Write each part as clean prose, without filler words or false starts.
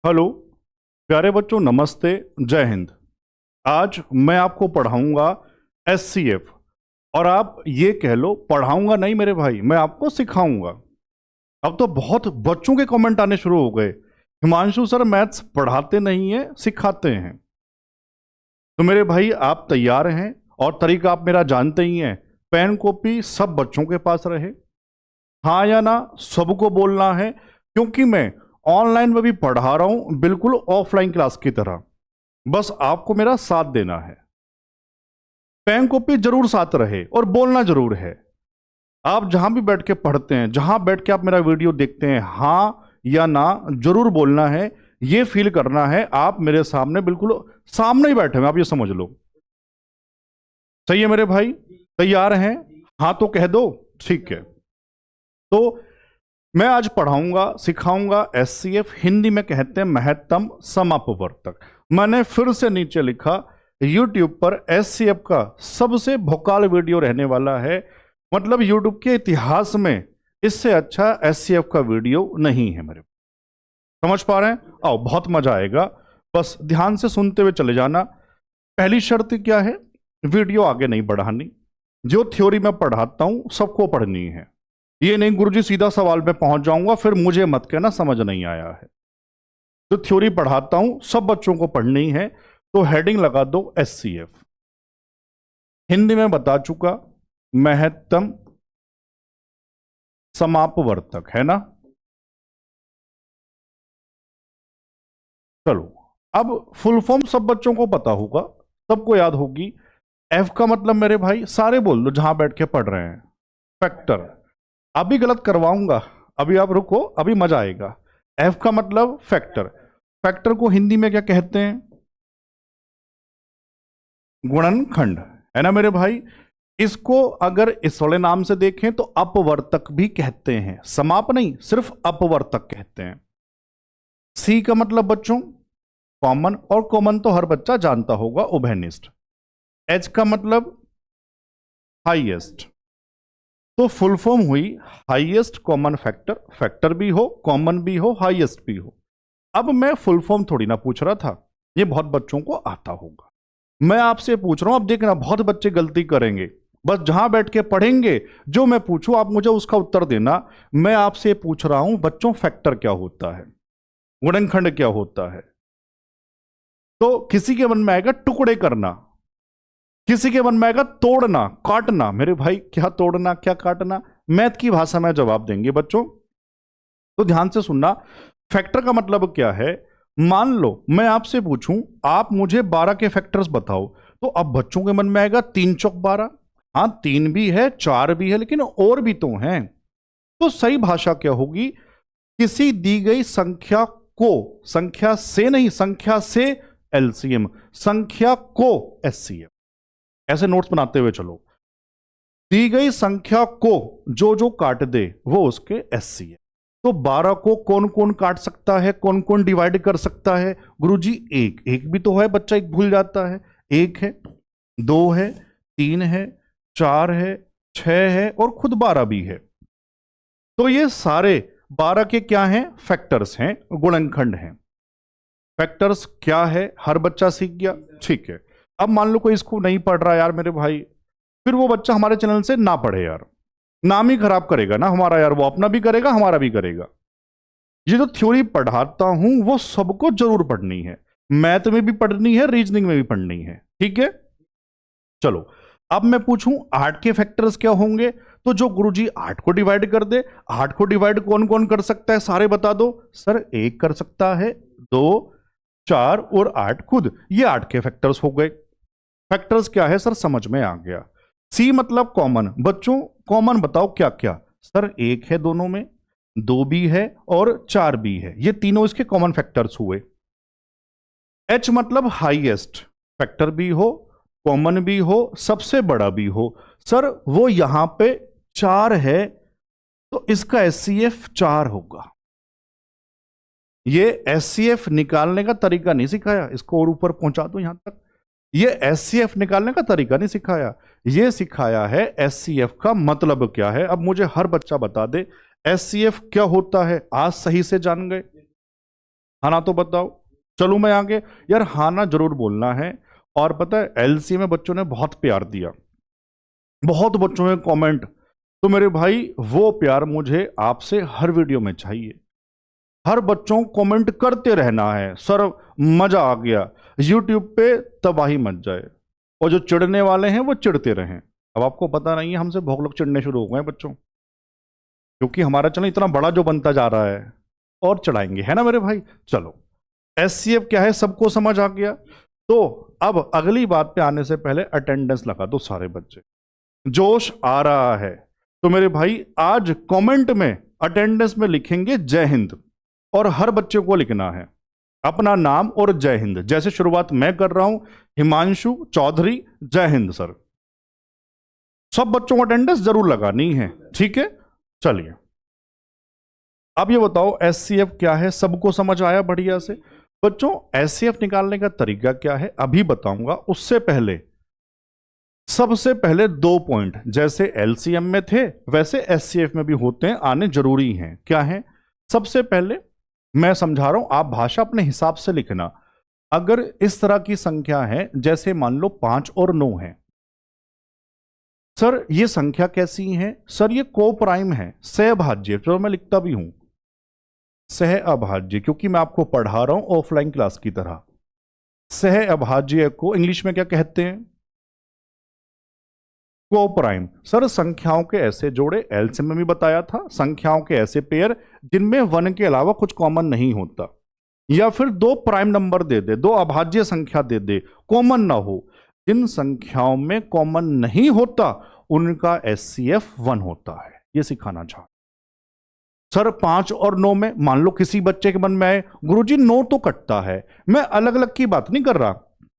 Hello प्यारे बच्चों, नमस्ते, जय हिंद। आज मैं आपको पढ़ाऊंगा एससीएफ। और आप ये कह लो, पढ़ाऊंगा नहीं मेरे भाई, मैं आपको सिखाऊंगा। अब तो बहुत बच्चों के कमेंट आने शुरू हो गए, हिमांशु सर मैथ्स पढ़ाते नहीं है, सिखाते हैं। तो मेरे भाई आप तैयार हैं? और तरीका आप मेरा जानते ही हैं, पेन कॉपी सब बच्चों के पास रहे। हाँ या ना सबको बोलना है, क्योंकि मैं ऑनलाइन में भी पढ़ा रहा हूं, बिल्कुल ऑफलाइन क्लास की तरह। बस आपको मेरा साथ देना है। पेन कॉपी जरूर साथ रहे और बोलना जरूर है। आप जहां भी बैठ के पढ़ते हैं, जहां बैठ के आप मेरा वीडियो देखते हैं, हाँ या ना जरूर बोलना है। ये फील करना है आप मेरे सामने, बिल्कुल सामने ही बैठे हैं, आप ये समझ लो। सही है मेरे भाई? तैयार हैं? हाँ तो कह दो। ठीक है, तो मैं आज पढ़ाऊंगा, सिखाऊंगा एससीएफ। हिंदी में कहते हैं महत्तम समापवर्तक। मैंने फिर से नीचे लिखा, यूट्यूब पर एससीएफ का सबसे भोकाल वीडियो रहने वाला है। मतलब यूट्यूब के इतिहास में इससे अच्छा एससीएफ का वीडियो नहीं है मेरे। समझ पा रहे हैं? आओ, बहुत मजा आएगा। बस ध्यान से सुनते हुए चले जाना। पहली शर्त क्या है? वीडियो आगे नहीं बढ़ानी। जो थ्योरी मैं पढ़ाता हूं सबको पढ़नी है। ये नहीं गुरुजी सीधा सवाल पे पहुंच जाऊंगा फिर मुझे मत कहना समझ नहीं आया है। जो थ्योरी पढ़ाता हूं सब बच्चों को पढ़नी है। तो हेडिंग लगा दो एससीएफ। हिंदी में बता चुका, महत्तम समापवर्तक है ना। चलो, अब फुल फॉर्म सब बच्चों को पता होगा, सबको याद होगी। एफ का मतलब मेरे भाई सारे बोल दो जहां बैठ के पढ़ रहे हैं, फैक्टर। अभी गलत करवाऊंगा, अभी आप रुको, अभी मजा आएगा। एफ का मतलब फैक्टर। फैक्टर को हिंदी में क्या कहते हैं? गुणनखंड, है ना मेरे भाई। इसको अगर इस वाले नाम से देखें तो अपवर्तक भी कहते हैं, समाप नहीं, सिर्फ अपवर्तक कहते हैं। सी का मतलब बच्चों कॉमन, और कॉमन तो हर बच्चा जानता होगा, उभयनिष्ठ। एच का मतलब हाईएस्ट। तो फुल फॉर्म हुई हाईएस्ट कॉमन फैक्टर। फैक्टर भी हो, कॉमन भी हो, हाईएस्ट भी हो। अब मैं फुल फॉर्म थोड़ी ना पूछ रहा था, ये बहुत बच्चों को आता होगा। मैं आपसे पूछ रहा हूं, अब देखना बहुत बच्चे गलती करेंगे। बस जहां बैठ के पढ़ेंगे, जो मैं पूछूं आप मुझे उसका उत्तर देना। मैं आपसे पूछ रहा हूं बच्चों, फैक्टर क्या होता है, गुणनखंड क्या होता है। तो किसी के मन में आएगा टुकड़े करना, किसी के मन में आएगा तोड़ना, काटना। मेरे भाई क्या तोड़ना क्या काटना, मैथ की भाषा में जवाब देंगे बच्चों। तो ध्यान से सुनना, फैक्टर का मतलब क्या है। मान लो मैं आपसे पूछूं, आप मुझे 12 के फैक्टर्स बताओ, तो अब बच्चों के मन में आएगा 3 चौक 12। हाँ 3 भी है, 4 भी है, लेकिन और भी तो हैं। तो सही भाषा क्या होगी? किसी दी गई संख्या को, संख्या से नहीं, संख्या से एलसीएम, संख्या को एचसीएफ। ऐसे नोट्स बनाते हुए चलो। दी गई संख्या को जो जो काट दे वो उसके एचसीएफ। तो 12 को कौन कौन काट सकता है, कौन कौन डिवाइड कर सकता है? गुरुजी एक, एक भी तो है, बच्चा एक भूल जाता है। एक है, 2 है, 3 है, 4 है, 6 है, और खुद 12 भी है। तो ये सारे 12 के क्या हैं? फैक्टर्स हैं, गुणनखंड हैं। फैक्टर्स क्या है हर बच्चा सीख गया, ठीक है। अब मान लो कोई इसको नहीं पढ़ रहा यार मेरे भाई, फिर वो बच्चा हमारे चैनल से ना पढ़े यार, नाम ही खराब करेगा ना हमारा यार, वो अपना भी करेगा हमारा भी करेगा। ये जो थ्योरी पढ़ाता हूं वो सबको जरूर पढ़नी है, मैथ में भी पढ़नी है, रीजनिंग में भी पढ़नी है, ठीक है। चलो, अब मैं पूछूं 8 के फैक्टर्स क्या होंगे, तो जो गुरुजी 8 को डिवाइड कर दे। 8 को डिवाइड कौन कौन कर सकता है, सारे बता दो। सर 1 कर सकता है, 2, 4 और 8 खुद, ये 8 के फैक्टर्स हो गए। फैक्टर्स क्या है सर, समझ में आ गया। सी मतलब कॉमन। बच्चों कॉमन बताओ क्या क्या। सर 1 है दोनों में, 2 भी है और 4 भी है, ये तीनों इसके कॉमन फैक्टर्स हुए। एच मतलब हाईएस्ट, फैक्टर भी हो, कॉमन भी हो, सबसे बड़ा भी हो। सर वो यहां पे 4 है, तो इसका एचसीएफ 4 होगा। ये एचसीएफ निकालने का तरीका नहीं सिखाया, इसको और ऊपर पहुंचा दो यहां तक। ये एचसीएफ निकालने का तरीका नहीं सिखाया, ये सिखाया है एचसीएफ का मतलब क्या है। अब मुझे हर बच्चा बता दे एचसीएफ क्या होता है, आज सही से जान गए। हाँ ना तो बताओ। चलूं मैं आगे। यार हाँ ना जरूर बोलना है। और पता है एलसी में बच्चों ने बहुत प्यार दिया, बहुत बच्चों ने कमेंट। तो मेरे भाई वो प्यार मुझे आपसे हर वीडियो में चाहिए। हर बच्चों को कमेंट करते रहना है सर, मजा आ गया। यूट्यूब पे तबाही मच जाए, और जो चिढ़ने वाले हैं वो चिढ़ते रहें। अब आपको पता नहीं है, हमसे बहुत लोग चिढ़ने शुरू हो गए हैं बच्चों, क्योंकि हमारा चैनल इतना बड़ा जो बनता जा रहा है। और चढ़ाएंगे, है ना मेरे भाई। चलो, एससीएफ क्या है सबको समझ आ गया। तो अब अगली बात पे आने से पहले अटेंडेंस लगा दो सारे बच्चे। जोश आ रहा है तो मेरे भाई आज कमेंट में अटेंडेंस में लिखेंगे जय हिंद, और हर बच्चे को लिखना है अपना नाम और जय हिंद। जैसे शुरुआत मैं कर रहा हूं, हिमांशु चौधरी जय हिंद सर। सब बच्चों को अटेंडेंस जरूर लगानी है, ठीक है। चलिए अब ये बताओ एससीएफ क्या है, सबको समझ आया बढ़िया से। बच्चों एससीएफ निकालने का तरीका क्या है अभी बताऊंगा, उससे पहले सबसे पहले 2 पॉइंट जैसे एलसीएम में थे वैसे एससीएफ में भी होते हैं, आने जरूरी हैं। क्या है? सबसे पहले मैं समझा रहा हूं, आप भाषा अपने हिसाब से लिखना। अगर इस तरह की संख्या है, जैसे मान लो 5 और 9 है, सर ये संख्या कैसी है? सर ये को प्राइम है, सहभाज्य। तो मैं लिखता भी हूं सह अभाज्य, क्योंकि मैं आपको पढ़ा रहा हूं ऑफलाइन क्लास की तरह। सह अभाज्य को इंग्लिश में क्या कहते हैं? को प्राइम। सर संख्याओं के ऐसे जोड़े, एलसीएम में भी बताया था, संख्याओं के ऐसे पेयर जिनमें 1 के अलावा कुछ कॉमन नहीं होता, या फिर 2 प्राइम नंबर दे दे, 2 अभाज्य संख्या दे दे, कॉमन ना हो। जिन संख्याओं में कॉमन नहीं होता उनका एचसीएफ 1 होता है। यह सिखाना चाह। सर 5 और 9 में मान लो किसी बच्चे के मन में आए, गुरुजी 9 तो कटता है। मैं अलग अलग की बात नहीं कर रहा,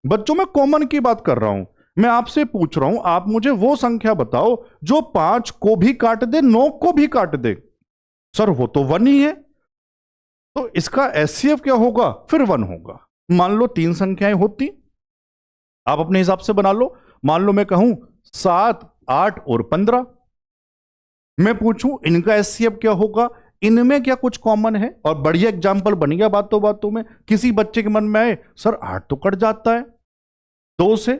बच्चों में कॉमन की बात कर रहा हूं। मैं आपसे पूछ रहा हूं, आप मुझे वो संख्या बताओ जो 5 को भी काट दे, 9 को भी काट दे। सर वो तो 1 ही है, तो इसका एचसीएफ क्या होगा? फिर 1 होगा। मान लो 3 संख्याएं होती, आप अपने हिसाब से बना लो। मान लो मैं कहूं 7, 8 और 15, मैं पूछूं इनका एचसीएफ क्या होगा? इनमें क्या कुछ कॉमन है? और बढ़िया एग्जाम्पल बन गया बातों बातों में। किसी बच्चे के मन में आए, सर 8 तो कट जाता है 2 से,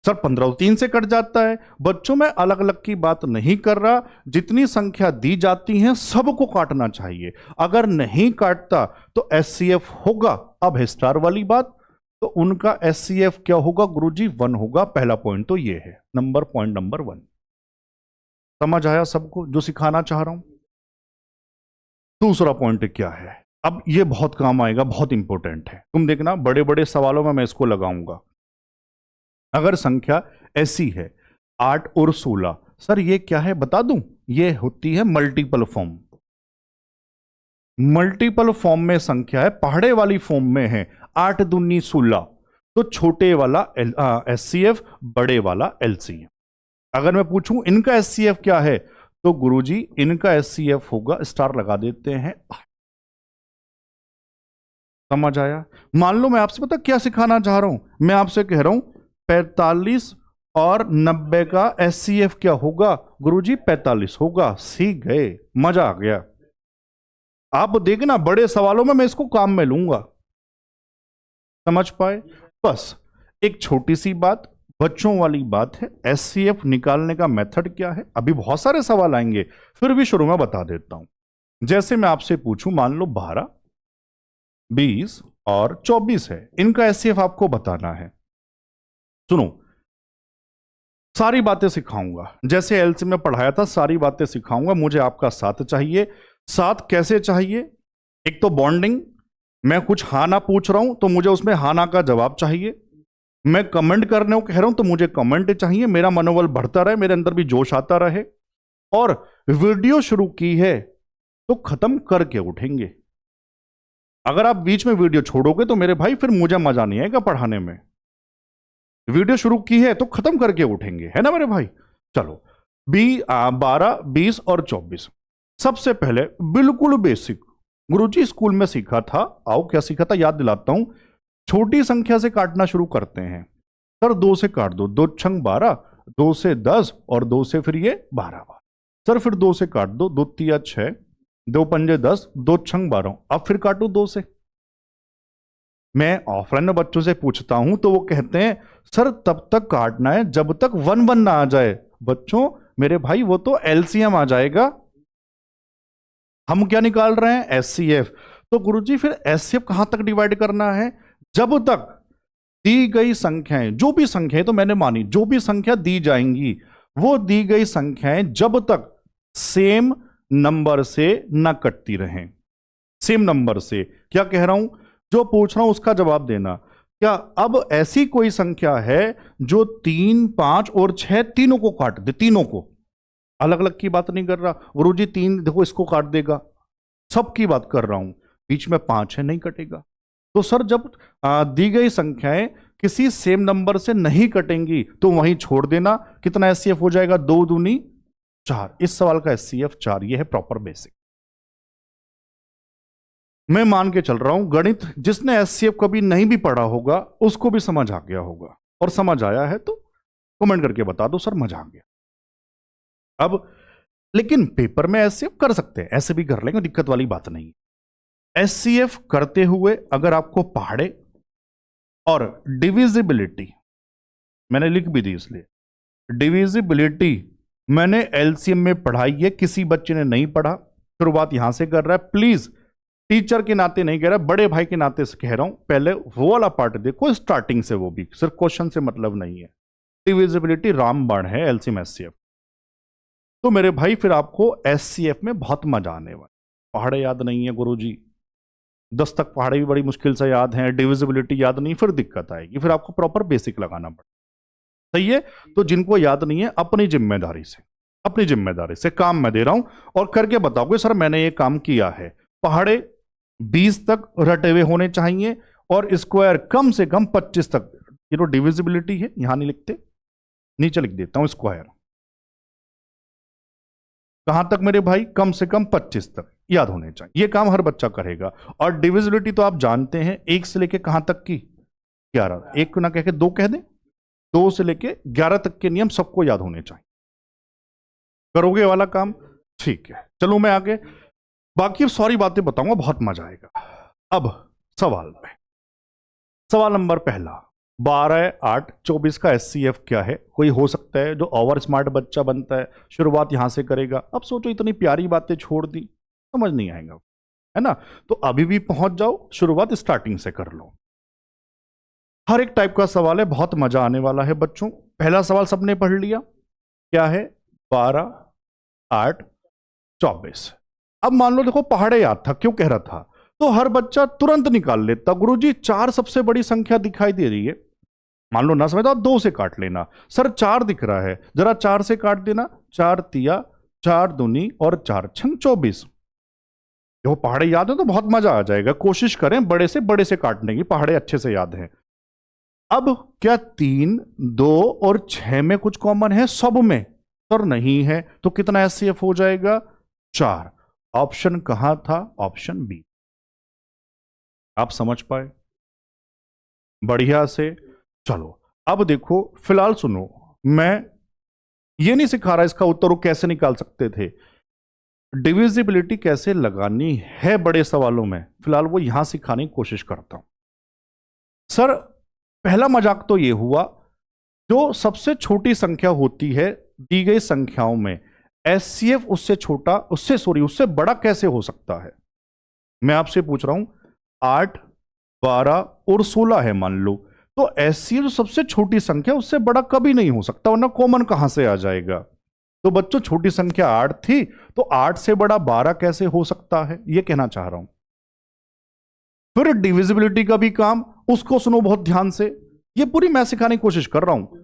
सर 15 तो 3 से कट जाता है। बच्चों में अलग अलग की बात नहीं कर रहा, जितनी संख्या दी जाती है सबको काटना चाहिए। अगर नहीं काटता तो एचसीएफ होगा। अब है स्टार वाली बात, तो उनका एचसीएफ क्या होगा गुरुजी? 1 होगा। पहला पॉइंट तो ये है, पॉइंट नंबर 1। समझ आया सबको जो सिखाना चाह रहा हूं? दूसरा पॉइंट क्या है? अब ये बहुत काम आएगा, बहुत इंपॉर्टेंट है। तुम देखना बड़े बड़े सवालों में मैं इसको लगाऊंगा। अगर संख्या ऐसी है 8 और 16, सर ये क्या है बता दूं? ये होती है मल्टीपल फॉर्म। मल्टीपल फॉर्म में संख्या है, पहाड़े वाली फॉर्म में है 8 दूनी 16, तो छोटे वाला एचसीएफ, बड़े वाला एलसीएफ। अगर मैं पूछूं इनका एचसीएफ क्या है, तो गुरुजी इनका एचसीएफ होगा, स्टार लगा देते हैं। समझ आया? मान लो मैं आपसे पता क्या सिखाना चाह रहा हूं, मैं आपसे कह रहा हूं 45 और 90 का एचसीएफ क्या होगा? गुरुजी 45 होगा। सीख गए, मजा आ गया। आप देखना बड़े सवालों में मैं इसको काम में लूंगा। समझ पाए? बस एक छोटी सी बात, बच्चों वाली बात है। एचसीएफ निकालने का मेथड क्या है? अभी बहुत सारे सवाल आएंगे, फिर भी शुरू में बता देता हूं। जैसे मैं आपसे पूछूं, मान लो 12, 20 और 24 है, इनका एचसीएफ आपको बताना है। सुनो, सारी बातें सिखाऊंगा, जैसे एलसी में पढ़ाया था सारी बातें सिखाऊंगा। मुझे आपका साथ चाहिए। साथ कैसे चाहिए? एक तो बॉन्डिंग, मैं कुछ हाँ ना पूछ रहा हूं तो मुझे उसमें हाँ ना का जवाब चाहिए। मैं कमेंट करने को कह रहा हूं तो मुझे कमेंट चाहिए, मेरा मनोबल बढ़ता रहे, मेरे अंदर भी जोश आता रहे। और वीडियो शुरू की है तो खत्म करके उठेंगे। अगर आप बीच में वीडियो छोड़ोगे तो मेरे भाई फिर मुझे मजा नहीं आएगा पढ़ाने में। वीडियो शुरू की है तो खत्म करके उठेंगे, है ना मेरे भाई। चलो 12, 20 और 24। सबसे पहले बिल्कुल बेसिक, गुरुजी स्कूल में सीखा था। आओ क्या सीखा था याद दिलाता हूं। छोटी संख्या से काटना शुरू करते हैं। सर 2 से काट दो, 2 छंग 12, 2 से 10 और 2 से फिर ये 12 बार। सर फिर 2 से काट दो, 2 तिया 6, 2 पंजे 10, 2 छंग 12। अब फिर काटो 2 से। मैं ऑफलाइन में बच्चों से पूछता हूं तो वो कहते हैं सर तब तक काटना है जब तक 1 1 ना आ जाए। बच्चों मेरे भाई वो तो एलसीएम आ जाएगा, हम क्या निकाल रहे हैं एचसीएफ। तो गुरुजी फिर एचसीएफ कहां तक डिवाइड करना है, जब तक दी गई संख्याएं, जो भी संख्याएं तो मैंने मानी, जो भी संख्या दी जाएंगी वो दी गई संख्याएं जब तक सेम नंबर से न कटती रहें। सेम नंबर से क्या कह रहा हूं, जो पूछ रहा हूं उसका जवाब देना। क्या अब ऐसी कोई संख्या है जो 3 5 और 6 तीनों को काट दे, तीनों को, अलग अलग की बात नहीं कर रहा गुरुजी, 3 देखो इसको काट देगा, सबकी बात कर रहा हूं, बीच में 5 है नहीं कटेगा। तो सर जब दी गई संख्याएं किसी सेम नंबर से नहीं कटेंगी तो वहीं छोड़ देना। कितना एचसीएफ हो जाएगा, 2 दूनी 4। इस सवाल का एचसीएफ 4। यह है प्रॉपर बेसिक। मैं मान के चल रहा हूं गणित जिसने एचसीएफ कभी नहीं भी पढ़ा होगा उसको भी समझ आ गया होगा, और समझ आया है तो कमेंट करके बता दो सर मजा आ गया। अब लेकिन पेपर में एचसीएफ कर सकते हैं, ऐसे भी कर लेंगे, दिक्कत वाली बात नहीं। एचसीएफ करते हुए अगर आपको पहाड़े और डिविजिबिलिटी, मैंने लिख भी दी इसलिए, डिविजिबिलिटी मैंने एलसीएम में पढ़ाई है, किसी बच्चे ने नहीं पढ़ा, शुरुआत यहां से कर रहा है। प्लीज टीचर के नाते नहीं कह रहा, बड़े भाई के नाते से कह रहा हूं, पहले वो वाला पार्ट देखो स्टार्टिंग से, वो भी सिर्फ क्वेश्चन से मतलब नहीं है। डिविजिबिलिटी रामबाण है एलसीएम एचसीएफ। तो मेरे भाई फिर आपको एचसीएफ में बहुत मजा आने वाला। पहाड़े याद नहीं है गुरुजी, 10 तक पहाड़े भी बड़ी मुश्किल से याद हैं, डिविजिबिलिटी याद नहीं, फिर दिक्कत आएगी, फिर आपको प्रॉपर बेसिक लगाना पड़ेगा। सही है, तो जिनको याद नहीं है अपनी जिम्मेदारी से काम मैं दे रहा हूं और करके बताओगे सर मैंने ये काम किया है। पहाड़े 20 तक रटे हुए होने चाहिए और स्क्वायर कम से कम 25 तक। ये तो डिविजिबिलिटी है, यहां नहीं लिखते, नीचे लिख देता हूं स्क्वायर। कहां तक मेरे भाई, कम से कम 25 तक याद होने चाहिए। ये काम हर बच्चा करेगा। और डिविजिबिलिटी तो आप जानते हैं 1 से लेके कहां तक की, 11। 1 को ना कह के 2 कह दें, 2 से लेके 11 तक के नियम सबको याद होने चाहिए। करोगे वाला काम, ठीक है। चलो मैं आगे बाकी सारी बातें बताऊंगा, बहुत मजा आएगा। अब सवाल नंबर पहला, 12 8 24 का एचसीएफ क्या है। कोई हो सकता है जो ओवर स्मार्ट बच्चा बनता है शुरुआत यहां से करेगा। अब सोचो इतनी प्यारी बातें छोड़ दी, समझ नहीं आएगा, है ना। तो अभी भी पहुंच जाओ, शुरुआत स्टार्टिंग से कर लो। हर एक टाइप का सवाल है, बहुत मजा आने वाला है बच्चों। पहला सवाल सबने पढ़ लिया, क्या है, 12 8 24। अब मान लो देखो पहाड़े याद था, क्यों कह रहा था, तो हर बच्चा तुरंत निकाल लेता, गुरुजी 4 सबसे बड़ी संख्या दिखाई दे रही है। मान लो ना समझ तो आप 2 से काट लेना। सर 4 दिख रहा है, जरा 4 से काट देना, 4 तिया 4 दूनी और 4 छंग 24। देखो पहाड़े याद है तो बहुत मजा आ जाएगा। कोशिश करें बड़े से काटने की, पहाड़े अच्छे से याद हैं। अब क्या 3 2 और 6 में कुछ कॉमन है, सब में सर नहीं है, तो कितना एचसीएफ हो जाएगा, 4। ऑप्शन कहां था, ऑप्शन बी। आप समझ पाए बढ़िया से। चलो अब देखो, फिलहाल सुनो, मैं ये नहीं सिखा रहा इसका उत्तर वो कैसे निकाल सकते थे, डिविजिबिलिटी कैसे लगानी है बड़े सवालों में, फिलहाल वो यहां सिखाने की कोशिश करता हूं। सर पहला मजाक तो ये हुआ, जो सबसे छोटी संख्या होती है दी गई संख्याओं में, एचसीएफ उससे बड़ा कैसे हो सकता है। मैं आपसे पूछ रहा हूं 8 12 और 16 है मान लो, तो एचसीएफ सबसे छोटी संख्या उससे बड़ा कभी नहीं हो सकता, वरना कॉमन कहां से आ जाएगा। तो बच्चों छोटी संख्या 8 थी, तो 8 से बड़ा 12 कैसे हो सकता है, यह कहना चाह रहा हूं। फिर डिविजिबिलिटी का भी काम, उसको सुनो बहुत ध्यान से, यह पूरी मैं सिखाने की कोशिश कर रहा हूं।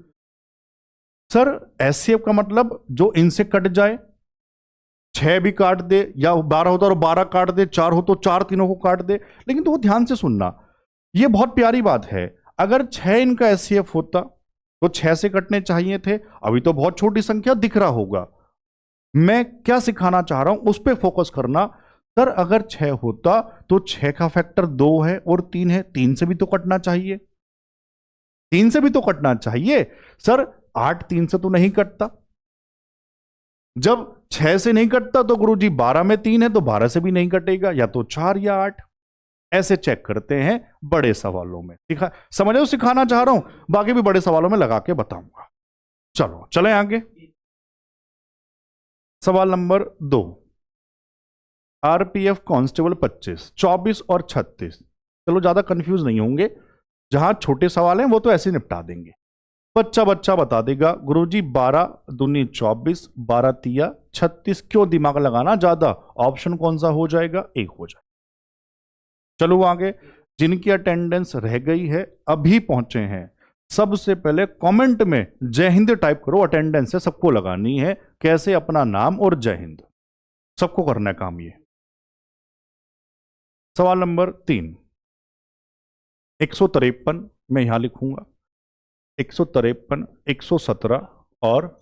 सर एचसीएफ का मतलब जो इनसे कट जाए, 6 भी काट दे, या 12 होता और 12 काट दे, 4 हो तो 4 तीनों को काट दे। लेकिन तो वो ध्यान से सुनना, यह बहुत प्यारी बात है। अगर 6 इनका एचसीएफ होता तो 6 से कटने चाहिए थे, अभी तो बहुत छोटी संख्या दिख रहा होगा। मैं क्या सिखाना चाह रहा हूं उस पर फोकस करना। सर अगर 6 होता तो 6 का फैक्टर 2 है और 3 है, 3 से भी तो कटना चाहिए, 3 से भी तो कटना चाहिए। सर 8 3 से तो नहीं कटता, जब 6 से नहीं कटता तो गुरुजी 12 में 3 है तो 12 से भी नहीं कटेगा, या तो 4 या 8। ऐसे चेक करते हैं बड़े सवालों में। समझो, सिखाना चाह रहा हूं, बाकी भी बड़े सवालों में लगा के बताऊंगा। चलो चलें आगे। सवाल नंबर 2, आरपीएफ कांस्टेबल 25, 24 और 36। चलो ज्यादा कंफ्यूज नहीं होंगे, जहां छोटे सवाल हैं वो तो ऐसे निपटा देंगे। बच्चा बच्चा बता देगा, गुरुजी 12 दूनी 24, 12 तिया 36। क्यों दिमाग लगाना ज्यादा, ऑप्शन कौन सा हो जाएगा, एक हो जाएगा। चलो आगे। जिनकी अटेंडेंस रह गई है, अभी पहुंचे हैं, सबसे पहले कमेंट में जय हिंद टाइप करो। अटेंडेंस है, सबको लगानी है। कैसे, अपना नाम और जय हिंद, सबको करना है काम ये। सवाल नंबर 3, 153 मैं यहां लिखूंगा, 153, 117 और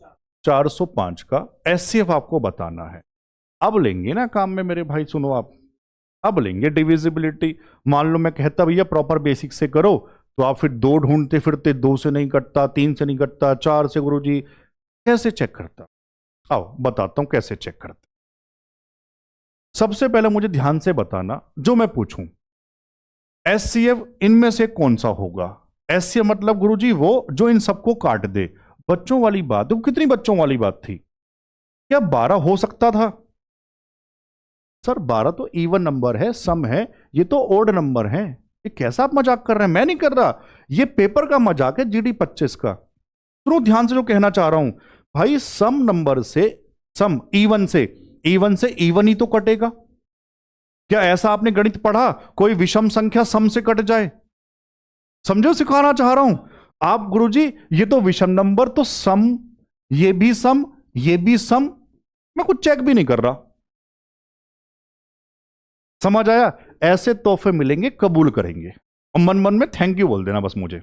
405 का एचसीएफ आपको बताना है। अब लेंगे ना काम में मेरे भाई, सुनो आप, अब लेंगे डिविजिबिलिटी। मान लो मैं कहता भैया प्रॉपर बेसिक से करो, तो आप फिर 2 ढूंढते फिरते, 2 से नहीं कटता, 3 से नहीं कटता, 4 से। गुरुजी कैसे चेक करता, आओ बताता हूं कैसे चेक करते। सबसे पहले मुझे ध्यान से बताना, जो मैं पूछूं एचसीएफ इनमें से कौन सा होगा। एचसीएफ मतलब गुरुजी वो जो इन सबको काट दे। बच्चों वाली बात, वो कितनी बच्चों वाली बात थी, क्या 12 हो सकता था? सर 12 तो इवन नंबर है, सम है, ये तो ओड नंबर है। ये कैसा आप मजाक कर रहे हैं? मैं नहीं कर रहा, ये पेपर का मजाक है, जीडी 25 का। सुनो ध्यान से जो कहना चाह रहा हूं भाई, सम नंबर से, सम इवन से, इवन से इवन ही तो कटेगा। क्या ऐसा आपने गणित पढ़ा कोई विषम संख्या सम से कट जाए? समझो सिखाना चाह रहा हूं आप, गुरुजी ये तो विषम नंबर, तो सम, ये भी सम, ये भी सम, मैं कुछ चेक भी नहीं कर रहा। समझ आया? ऐसे तोहफे मिलेंगे, कबूल करेंगे, और मन मन में थैंक यू बोल देना बस मुझे।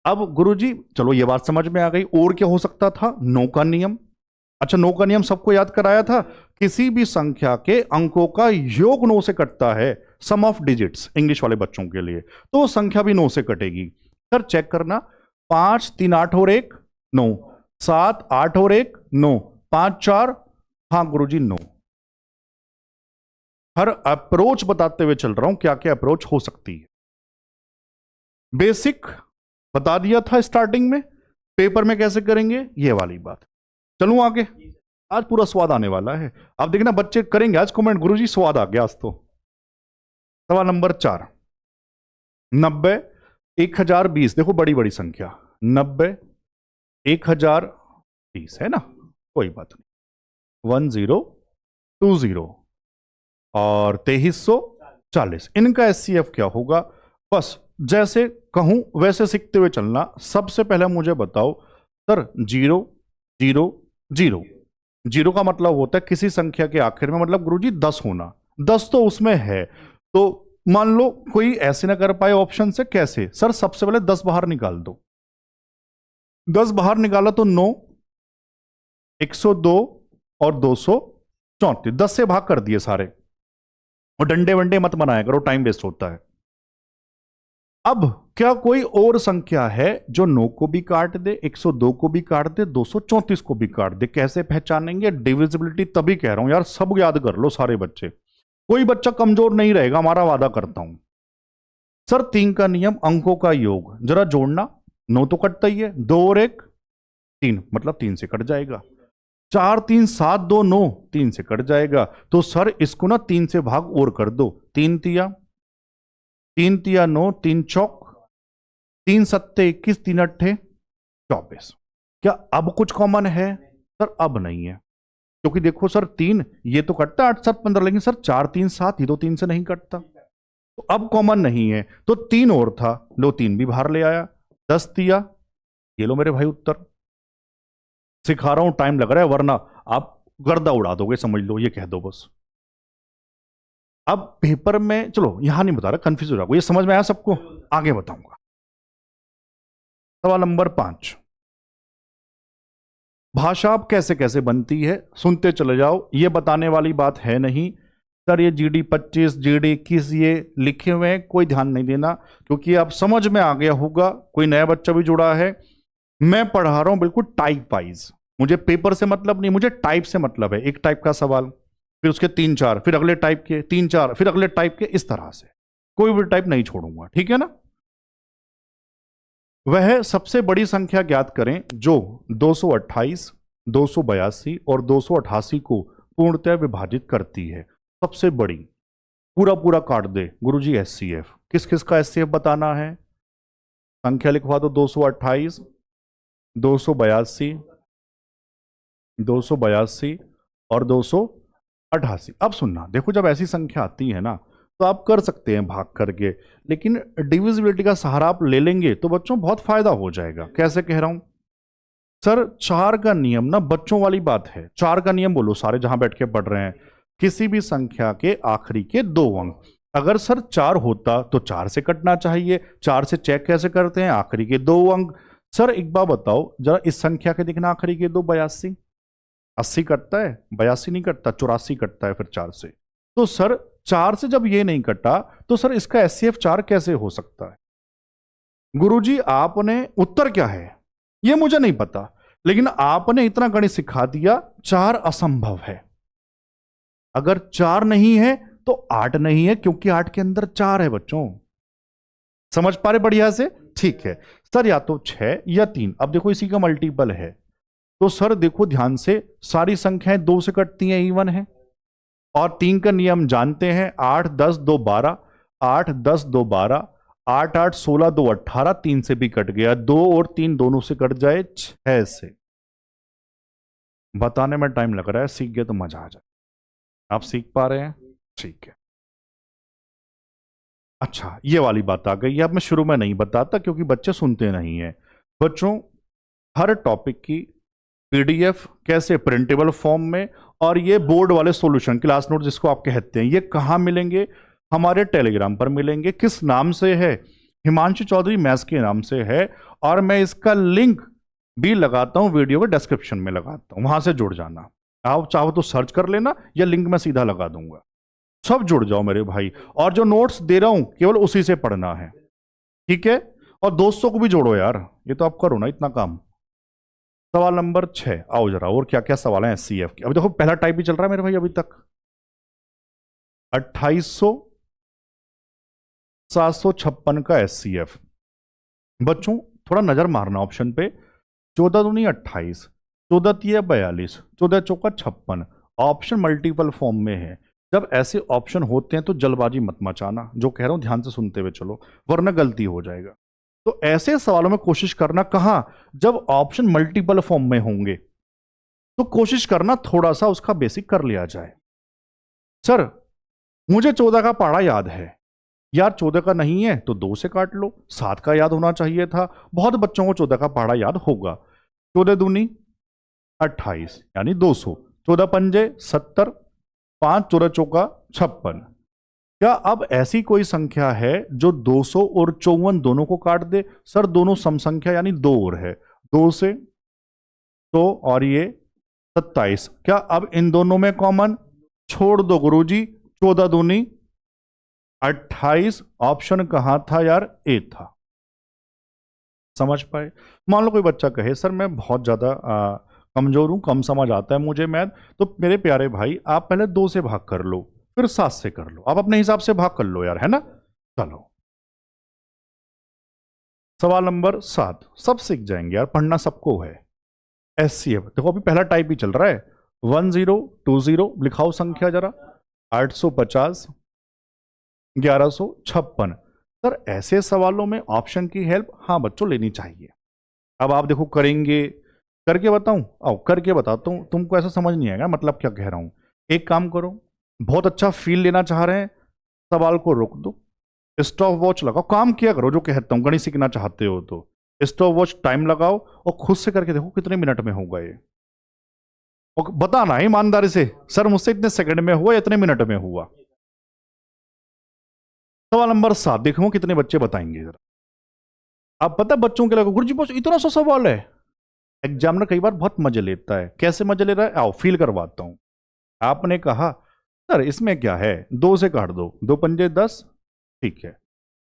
अब गुरुजी चलो ये बात समझ में आ गई। और क्या हो सकता था? नो का नियम। अच्छा, नो का नियम सबको याद कराया था, किसी भी संख्या के अंकों का योग 9 से कटता है, सम ऑफ डिजिट्स इंग्लिश वाले बच्चों के लिए, तो संख्या भी 9 से कटेगी। सर चेक करना, 5 3 8 और 1 9, 7 8 और 1 9, 5 4, हाँ गुरुजी 9। हर अप्रोच बताते हुए चल रहा हूं क्या क्या अप्रोच हो सकती है। बेसिक बता दिया था स्टार्टिंग में, पेपर में कैसे करेंगे ये वाली बात। चलूं आगे, आज पूरा स्वाद आने वाला है। अब देखना बच्चे करेंगे आज कमेंट, गुरुजी स्वाद आ गया आज तो। सवाल नंबर 4, 90 1020, देखो बड़ी बड़ी संख्या, 90 1020 है ना, कोई बात नहीं, 1020 और 2340, इनका एचसीएफ क्या होगा? बस जैसे कहूं वैसे सीखते हुए चलना। सबसे पहले मुझे बताओ सर, 0 0 0, 0 का मतलब होता है किसी संख्या के आखिर में, मतलब गुरुजी 10 होना, 10 तो उसमें है। तो मान लो कोई ऐसे ना कर पाए ऑप्शन से, कैसे? सर सबसे पहले 10 बाहर निकाल दो, 10 बाहर निकाला तो 9, 102 और 234, 10 से भाग कर दिए सारे, और डंडे वंडे मत बनाया करो, टाइम वेस्ट होता है। अब क्या कोई और संख्या है जो 9 को भी काट दे, 102 को भी काट दे, 234 को भी काट दे? कैसे पहचानेंगे? डिविजिबिलिटी तभी कह रहा हूं यार, सब याद कर लो सारे बच्चे, कोई बच्चा कमजोर नहीं रहेगा, हमारा वादा करता हूं। सर 3 का नियम, अंकों का योग, जरा जोड़ना, 9 तो कटता ही है, 2 और 1 3, मतलब 3 से कट जाएगा। 4 3 7 2 9, 3 से कट जाएगा। तो सर इसको ना 3 से भाग और कर दो, 3 तिया 9, 3 चौक 3 सत्ते 21, 3 अट्ठे 24। क्या अब कुछ कॉमन है? सर अब नहीं है, क्योंकि देखो सर 3 ये तो कटता 8 7 15, लेकिन सर 4 3 7 ये तो 3 से नहीं कटता, तो अब कॉमन नहीं है। तो 3 और था, लो 3 भी बाहर ले आया, 10 तिया, ये लो मेरे भाई उत्तर। सिखा रहा हूं, टाइम लग रहा है, वरना आप गर्दा उड़ा दोगे, समझ लो, ये कह दो बस। अब पेपर में, चलो यहां नहीं बता रहा, कंफ्यूज हो रहा, ये समझ में आया सबको, आगे बताऊंगा। सवाल नंबर 5, भाषा अब कैसे कैसे बनती है, सुनते चले जाओ, ये बताने वाली बात है नहीं। सर ये जीडी 25 जीडी 21 ये लिखे हुए हैं, कोई ध्यान नहीं देना, क्योंकि अब समझ में आ गया होगा, कोई नया बच्चा भी जुड़ा है। मैं पढ़ा रहा हूं बिल्कुल टाइप वाइज, मुझे पेपर से मतलब नहीं, मुझे टाइप से मतलब है। एक टाइप का सवाल, फिर उसके 3 4, फिर अगले टाइप के 3 4, फिर अगले टाइप के, इस तरह से। कोई भी टाइप नहीं छोड़ूंगा, ठीक है ना। वह सबसे बड़ी संख्या ज्ञात करें जो 228, 282 और 288 को पूर्णतः विभाजित करती है। सबसे बड़ी, पूरा पूरा काट दे गुरुजी एचसीएफ। किस किस का एचसीएफ बताना है? संख्या लिखवा दो, 228, 282, 282 और 288। अब सुनना, देखो जब ऐसी संख्या आती है ना तो आप कर सकते हैं भाग करके, लेकिन डिविजिबिलिटी का सहारा आप ले लेंगे तो बच्चों बहुत फायदा हो जाएगा। कैसे कह रहा हूं सर? 4 का नियम ना बच्चों वाली बात है। 4 का नियम बोलो सारे जहां बैठ के पढ़ रहे हैं। किसी भी संख्या के आखिरी के 2 अंक, अगर सर 4 होता तो 4 से कटना चाहिए। 4 से चेक कैसे करते हैं? आखिरी के 2 अंक। सर एक बार बताओ जरा, इस संख्या के दिखना आखिरी के 2, 82, 80 कटता है? 82 नहीं कटता, 84 कटता है फिर 4 से। तो सर 4 से जब ये नहीं कटा तो सर इसका एचसीएफ 4 कैसे हो सकता है? गुरुजी आपने, उत्तर क्या है ये मुझे नहीं पता, लेकिन आपने इतना गणित सिखा दिया, 4 असंभव है। अगर 4 नहीं है तो 8 नहीं है, क्योंकि 8 के अंदर 4 है बच्चों। समझ पा रहे बढ़िया से? ठीक है सर, या तो 6 या 3। अब देखो इसी का मल्टीपल है तो सर देखो ध्यान से, सारी संख्याएं 2 से कटती हैं, इवन है। और 3 का नियम जानते हैं, 8 10 2 12, 8 10 2 12, 8 8 16 2 18, 3 से भी कट गया, 2 और 3 दोनों से कट जाए 6 से। बताने में टाइम लग रहा है, सीख गए तो मजा आ जाए। आप सीख पा रहे हैं? ठीक है। अच्छा ये वाली बात आ गई। अब मैं शुरू में नहीं बताता क्योंकि बच्चे सुनते नहीं है। बच्चों हर टॉपिक की पीडीएफ कैसे, प्रिंटेबल फॉर्म में, और ये बोर्ड वाले सॉल्यूशन, क्लास नोट जिसको आप कहते हैं, ये कहाँ मिलेंगे? हमारे टेलीग्राम पर मिलेंगे। किस नाम से है? हिमांशु चौधरी मैथ्स के नाम से है। और मैं इसका लिंक भी लगाता हूं, वीडियो के डिस्क्रिप्शन में लगाता हूं, वहां से जुड़ जाना। आप चाहो तो सर्च कर लेना या लिंक मैं सीधा लगा दूंगा, सब जुड़ जाओ मेरे भाई। और जो नोट्स दे रहा हूं केवल उसी से पढ़ना है, ठीक है। और दोस्तों को भी जोड़ो यार, ये तो आप करो ना इतना काम। सवाल नंबर 6, आओ जरा, और क्या क्या सवाल है एचसीएफ के। अभी देखो पहला टाइप भी चल रहा है मेरे भाई अभी तक। 2800 756 का एचसीएफ। बच्चों थोड़ा नजर मारना ऑप्शन पे। 14 दूनी 28, 14 तिया 42, 14 चौका 56। ऑप्शन मल्टीपल फॉर्म में है। जब ऐसे ऑप्शन होते हैं तो जल्दबाजी मत मचाना, जो कह रहा हूं ध्यान से सुनते हुए चलो, वरना गलती हो जाएगा। तो ऐसे सवालों में कोशिश करना, कहां? जब ऑप्शन मल्टीपल फॉर्म में होंगे तो कोशिश करना थोड़ा सा उसका बेसिक कर लिया जाए। सर मुझे 14 का पहाड़ा याद है। यार 14 का नहीं है तो 2 से काट लो, 7 का याद होना चाहिए था। बहुत बच्चों को 14 का पहाड़ा याद होगा। 14 दूनी 28 यानी 200, 14 पंजे 70, 5 14 चौका 56। क्या अब ऐसी कोई संख्या है जो 200 और 54 दोनों को काट दे? सर दोनों सम संख्या यानी 2 और है, 2 से तो, और ये 27। क्या अब इन दोनों में कॉमन? छोड़ दो गुरुजी, 14 दूनी 28। ऑप्शन कहां था यार? ए था। समझ पाए? मान लो कोई बच्चा कहे सर मैं बहुत ज्यादा कमजोर हूं, कम समझ आता है मुझे मैथ, तो मेरे प्यारे भाई आप पहले 2 से भाग कर लो, फिर 7 से कर लो। आप अपने हिसाब से भाग कर लो यार, है ना। चलो सवाल नंबर 7, सब सीख जाएंगे यार, पढ़ना सबको है। एचसीएफ देखो अभी पहला टाइप भी चल रहा है। 1020 लिखाओ संख्या जरा। 850, 1156। सर ऐसे सवालों में ऑप्शन की हेल्प हाँ बच्चों लेनी चाहिए। अब आप देखो करेंगे, करके बताऊं? आओ करके बताता हूं, तुमको ऐसा समझ नहीं आएगा मतलब क्या कह रहा हूं। एक काम करो, बहुत अच्छा फील लेना चाह रहे हैं, सवाल को रोक दो, स्टॉप वॉच लगाओ, काम किया करो जो कहता हूं, गणित सीखना चाहते हो तो स्टॉप वॉच टाइम लगाओ और खुद से करके देखो कितने मिनट में होगा ये, और बताना ईमानदारी से सर मुझसे इतने सेकंड में हुआ, इतने मिनट में हुआ। सवाल नंबर 7 देखो कितने बच्चे बताएंगे जरा। आप पता बच्चों के लगे गुरुजी बस इतना सा सवाल है। एग्जामिनर कई बार बहुत मजे लेता है। कैसे मजे ले रहा है? आओ फील करवाता हूं। आपने कहा सर इसमें क्या है, 2 से काट दो, 2 पंजे 10, ठीक है,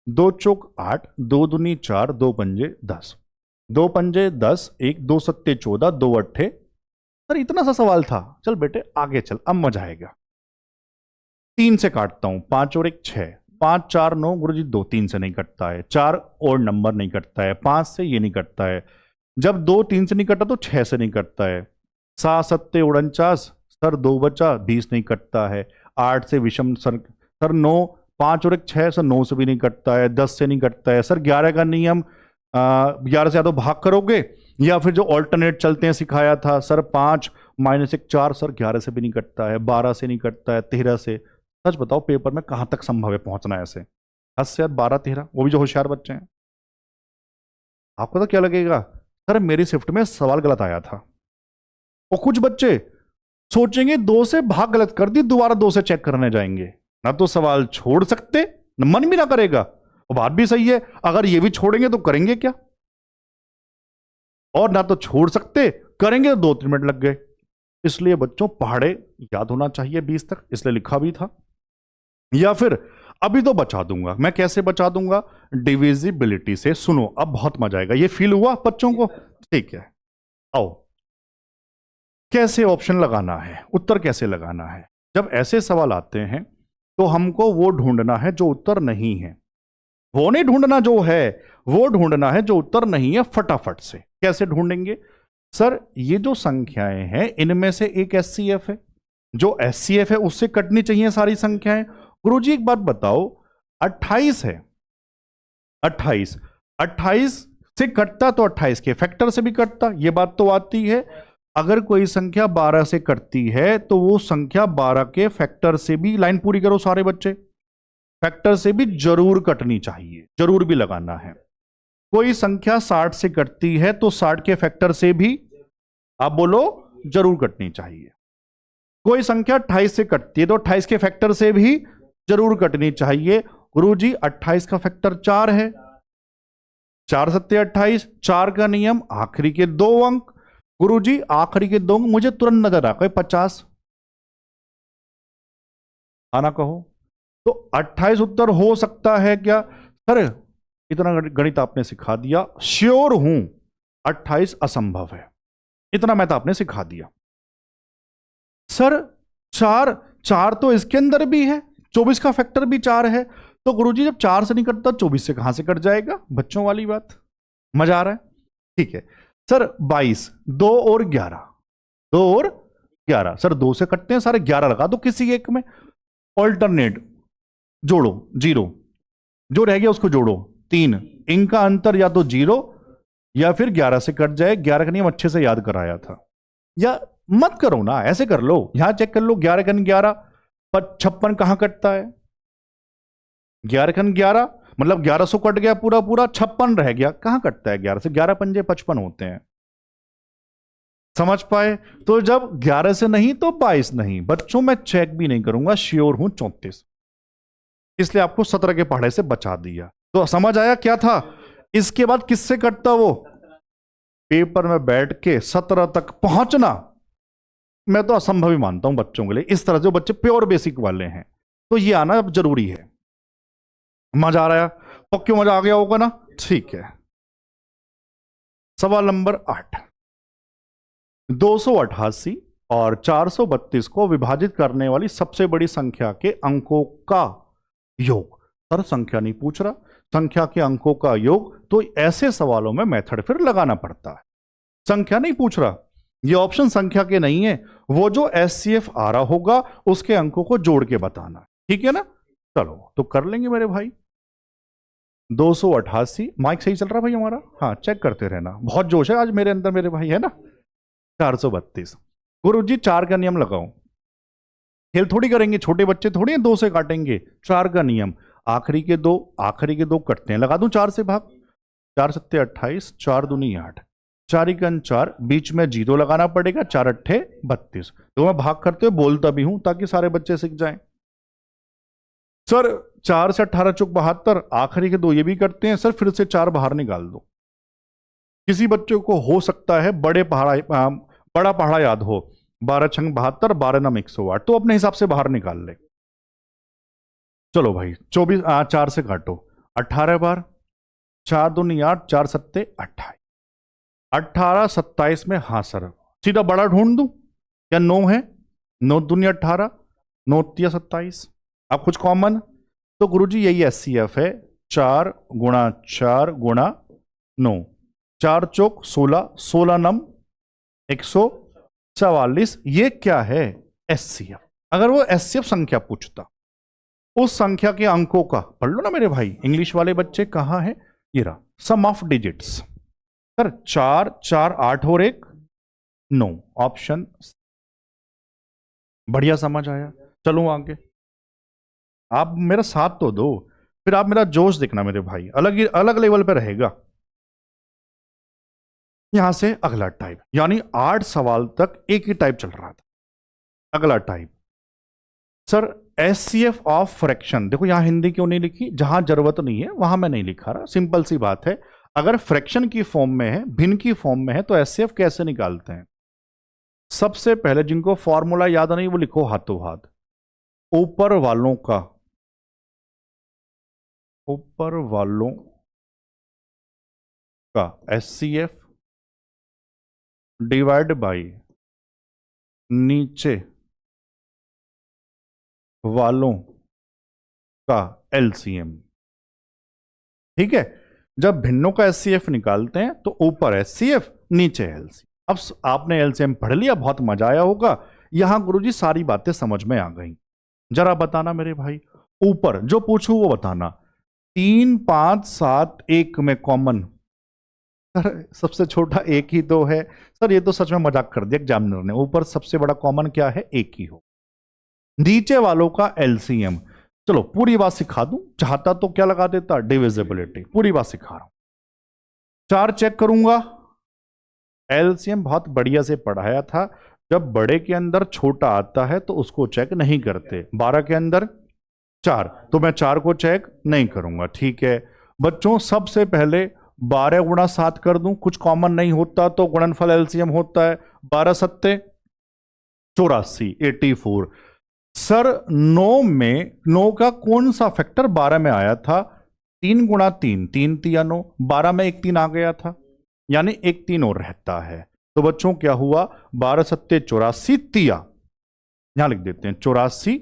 2 चौक 8, 2 दूनी 4, 2 पंजे 10, 2 पंजे 10, 1 2 सत्ते 14, 2 अट्ठे। सर इतना सा सवाल था। चल बेटे आगे चल, अब मजा आएगा। 3 से काटता हूं, 5 और 1 6, 5 4 9 गुरुजी 2 3 से नहीं कटता है, 4 और नंबर नहीं कटता है, 5 से ये नहीं कटता है, जब 2 3 से नहीं कटा तो 6 से नहीं कटता है, 7 7 49 सर 2 बचा 20 नहीं कटता है, 8 से विषम सर 9 5 और 1 6 सर 9 से भी नहीं कटता है, 10 से नहीं कटता है सर, 11 का नियम 11 से या तो भाग करोगे या फिर जो ऑल्टरनेट चलते हैं सिखाया था सर 5 -1 4 सर 11 से भी नहीं कटता है, 12 से नहीं कटता है, 13 से। सच बताओ पेपर में कहां तक संभव है पहुंचना ऐसे? 10 से 12 13, वो भी जो होशियार बच्चे हैं। आपको तो क्या लगेगा सर मेरी शिफ्ट में सवाल गलत आया था, और कुछ बच्चे सोचेंगे 2 से भाग गलत कर दी, दोबारा 2 से चेक करने जाएंगे, ना तो सवाल छोड़ सकते, मन भी ना करेगा, और बात भी सही है, अगर ये भी छोड़ेंगे तो करेंगे क्या, और ना तो छोड़ सकते, करेंगे तो 2-3 मिनट लग गए। इसलिए बच्चों पहाड़े याद होना चाहिए 20 तक, इसलिए लिखा भी था। या फिर अभी तो बचा दूंगा, मैं कैसे बचा दूंगा? डिविजिबिलिटी से। सुनो अब बहुत मजा आएगा, ये फील हुआ बच्चों को? ठीक है, आओ कैसे ऑप्शन लगाना है, उत्तर कैसे लगाना है। जब ऐसे सवाल आते हैं तो हमको वो ढूंढना है जो उत्तर नहीं है, वो नहीं ढूंढना जो है, वो ढूंढना है जो उत्तर नहीं है फटाफट से। कैसे ढूंढेंगे? सर ये जो संख्याएं हैं इनमें से एक एचसीएफ है, जो एचसीएफ है उससे कटनी चाहिए सारी संख्याएं। गुरुजी एक बात बताओ, 28 है, 28 से कटता तो 28 के फैक्टर से भी कटता, ये बात तो आती है। अगर कोई संख्या 12 से कटती है तो वो संख्या 12 के फैक्टर से भी, लाइन पूरी करो सारे बच्चे, फैक्टर से भी जरूर कटनी चाहिए, जरूर भी लगाना है। कोई संख्या 60 से कटती है तो 60 के फैक्टर से भी, आप बोलो, जरूर कटनी चाहिए। कोई संख्या 28 से कटती है तो 28 के फैक्टर से भी जरूर कटनी चाहिए। गुरुजी 28 का फैक्टर 4 है, 4 सत्ते 28, 4 का नियम आखिरी के 2 अंक। गुरुजी आखिरी के 2 अंक मुझे तुरंत नजर आ गए, 50 आना कहो तो 28 उत्तर हो सकता है क्या? सर इतना गणित आपने सिखा दिया, श्योर हूं 28 असंभव है, इतना मैं तो आपने सिखा दिया। सर 4 तो इसके अंदर भी है, 24 का फैक्टर भी 4 है, तो गुरुजी जब 4 से नहीं कटता 24 से कहां से कट जाएगा? बच्चों वाली बात, मजा आ रहा है? ठीक है सर 22, 2 और 11, 2 और 11 सर 2 से कटते हैं सारे, 11 लगा दो किसी एक में, ऑल्टरनेट जोड़ो, 0 जो रह गया उसको जोड़ो, 3, इनका अंतर या तो 0 या फिर 11 से कट जाए। 11 का नियम अच्छे से याद कराया था, या मत करो ना, ऐसे कर लो, यहां चेक कर लो, 11 का 11 पर 56 कहां कटता है? 11 का 11 मतलब 1100 कट गया पूरा पूरा, 56 रह गया, कहां कटता है 11 से? 11 पंजे 55 होते हैं, समझ पाए? तो जब 11 से नहीं तो 22 नहीं। बच्चों मैं चेक भी नहीं करूंगा, श्योर हूं 34, इसलिए आपको 17 के पहाड़े से बचा दिया। तो समझ आया क्या था? इसके बाद किससे कटता? वो पेपर में बैठ के 17 तक पहुंचना मैं तो असंभव ही मानता हूं बच्चों के लिए, इस तरह जो बच्चे प्योर बेसिक वाले हैं, तो ये आना अब जरूरी है। मजा आ रहा है? पक्का मजा आ गया होगा ना? ठीक है, सवाल नंबर 8, 288 और 432 को विभाजित करने वाली सबसे बड़ी संख्या के अंकों का योग। सर संख्या नहीं पूछ रहा, संख्या के अंकों का योग, तो ऐसे सवालों में मेथड फिर लगाना पड़ता है। संख्या नहीं पूछ रहा, ये ऑप्शन संख्या के नहीं है, वो जो एचसीएफ आ रहा होगा उसके अंकों को जोड़ के बताना, ठीक है ना? चलो तो कर लेंगे मेरे भाई। 288, माइक सही चल रहा भाई हमारा? हाँ चेक करते रहना, बहुत जोश है आज मेरे अंदर मेरे भाई, है ना? 432, गुरुजी 4 का नियम लगाओ, खेल थोड़ी करेंगे, छोटे बच्चे थोड़ी हैं 2 से काटेंगे। 4 का नियम, आखिरी के 2 कटते हैं, लगा दूं 4 से भाग, 4 सत्ते 28, 4 दूनी 8, 4 एकन 4, बीच में 0 लगाना पड़ेगा, 4 अट्ठे 32। तो मैं भाग करते हुए बोलता भी हूं ताकि सारे बच्चे सीख जाएं। सर 4 से 18 चौक 72, आखिरी के 2 ये भी करते हैं सर, फिर से 4 बाहर निकाल दो। किसी बच्चे को हो सकता है बड़ा पहाड़ा याद हो, 12 छंग 72, 12 नम 108, तो अपने हिसाब से बाहर निकाल ले। चलो भाई 24, 4 से काटो, 18 बार, 4 दूनी 8, 4 सत्ते 28, 18 27 में, हाँ सर सीधा बड़ा ढूंढ दूं क्या? 9 है, 9 दूनी 18, 9 तिया 27, अब कुछ कॉमन तो गुरुजी यही एचसीएफ है, 4 गुणा 4 गुणा 9, 4 चौक 16, 16 नम 144, ये क्या है? एचसीएफ। अगर वो एचसीएफ संख्या पूछता, उस संख्या के अंकों का पढ़ लो ना मेरे भाई, इंग्लिश वाले बच्चे, कहां है? ये रहा, सम ऑफ डिजिट्स। सर 4 4 8 और 1 9, ऑप्शन। बढ़िया समझ आया। चलो आगे, आप मेरा साथ तो दो, फिर आप मेरा जोश देखना मेरे भाई, अलग अलग लेवल पे रहेगा। यहां से अगला टाइप, यानी 8 सवाल तक एक ही टाइप चल रहा था। अगला type, sir HCF of fraction. देखो यहां हिंदी क्यों नहीं लिखी? जहां जरूरत नहीं है वहां मैं नहीं लिखा रहा, सिंपल सी बात है। अगर फ्रैक्शन की फॉर्म में है, भिन्न की फॉर्म में है, तो एचसीएफ कैसे निकालते हैं? सबसे पहले जिनको फॉर्मूला याद नहीं वो लिखो हाथों हाथ। ऊपर वालों का, ऊपर वालों का एचसीएफ डिवाइड बाई नीचे वालों का एलसीएम। ठीक है, जब भिन्नों का एचसीएफ निकालते हैं तो ऊपर एचसीएफ नीचे एलसीएम। अब आपने एलसीएम पढ़ लिया, बहुत मजा आया होगा। यहां गुरुजी सारी बातें समझ में आ गई। जरा बताना मेरे भाई, ऊपर जो पूछू वो बताना। 3 5 7 1 में कॉमन, सर सबसे छोटा एक ही तो है। सर ये तो सच में मजाक कर दिया एग्जामिनर ने, ऊपर सबसे बड़ा कॉमन क्या है? एक ही हो। नीचे वालों का एलसीएम, चलो पूरी बात सिखा दूं, चाहता तो क्या लगा देता? डिविजिबिलिटी। पूरी बात सिखा रहा हूं। 4 चेक करूंगा, एलसीएम बहुत बढ़िया से पढ़ाया था। जब बड़े के अंदर छोटा आता है तो उसको चेक नहीं करते। 12 के अंदर 4, तो मैं 4 को चेक नहीं करूंगा। ठीक है बच्चों, सबसे पहले 12 गुणा 7 कर दूं, कुछ कॉमन नहीं होता तो गुणनफल एलसीएम होता है। 12 सत्ते 84, 84। सर 9 में 9 का कौन सा फैक्टर 12 में आया था? 3 गुणा 3, 3 तिया 9, 12 में एक 3 आ गया था, यानी एक 3 और रहता है। तो बच्चों क्या हुआ? 12 सत्ते 84 तिया, यहां लिख देते हैं 84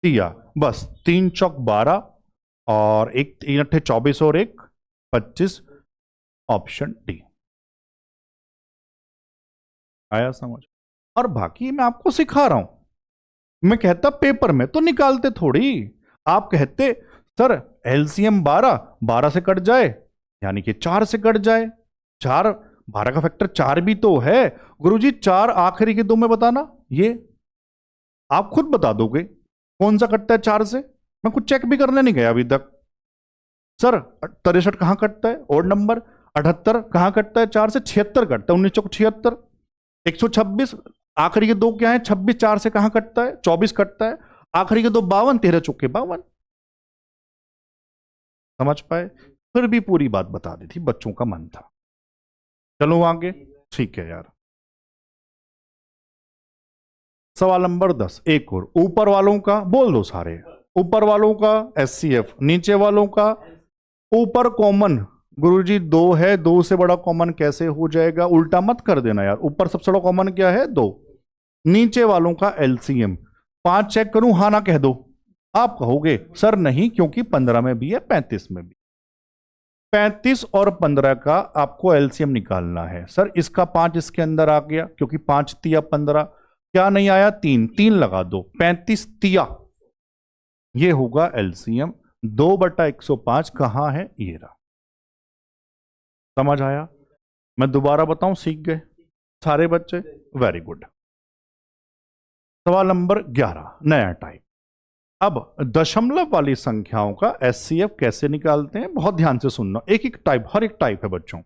तिया। बस 3 चौक 12 और 1 3 अट्ठे 24 और 1 25, ऑप्शन डी। आया समझ? और बाकी मैं आपको सिखा रहा हूं। मैं कहता पेपर में तो निकालते थोड़ी, आप कहते सर एलसीएम 12, 12 से कट जाए यानी कि 4 से कट जाए। 4, 12 का फैक्टर 4 भी तो है। गुरुजी 4 आखिरी के 2 में बताना, ये आप खुद बता दोगे कौन सा कटता है 4 से। मैं कुछ चेक भी करने नहीं गया अभी तक। सर 63 कहां कटता है? Odd number. 78 कहां कटता है? 4 से 76 कटता है, 19 चौक 76। 126 आखिरी के 2 क्या है? 26 4 से कहां कटता है? 24 कटता है। आखिरी के 2 52, 13 चौके 52। समझ पाए? फिर भी पूरी बात बता दी थी, बच्चों का मन था। चलो आगे। ठीक है यार, सवाल नंबर 10 एक और। ऊपर वालों का बोल दो सारे। ऊपर वालों का एचसीएफ, नीचे वालों का। ऊपर कॉमन गुरुजी 2 है, 2 से बड़ा कॉमन कैसे हो जाएगा? उल्टा मत कर देना यार, ऊपर सबसे बड़ा कॉमन क्या है? 2। नीचे वालों का एलसीएम 5 चेक करूं, हां ना कह दो। आप कहोगे सर नहीं, क्योंकि 15 में भी है 35 में भी। 35 और 15 का आपको एलसीएम निकालना है। सर इसका 5 इसके अंदर आ गया, क्योंकि 5 तिया 15, क्या नहीं आया? 3, 3 लगा दो, 35 तिया, ये होगा एलसीएम। 2/105 कहां है? ये रहा। समझ आया? मैं दोबारा बताऊं, सीख गए सारे बच्चे? Very good. सवाल नंबर 11 नया टाइप। अब दशमलव वाली संख्याओं का एचसीएफ कैसे निकालते हैं? बहुत ध्यान से सुनना, एक एक टाइप, हर एक टाइप है बच्चों,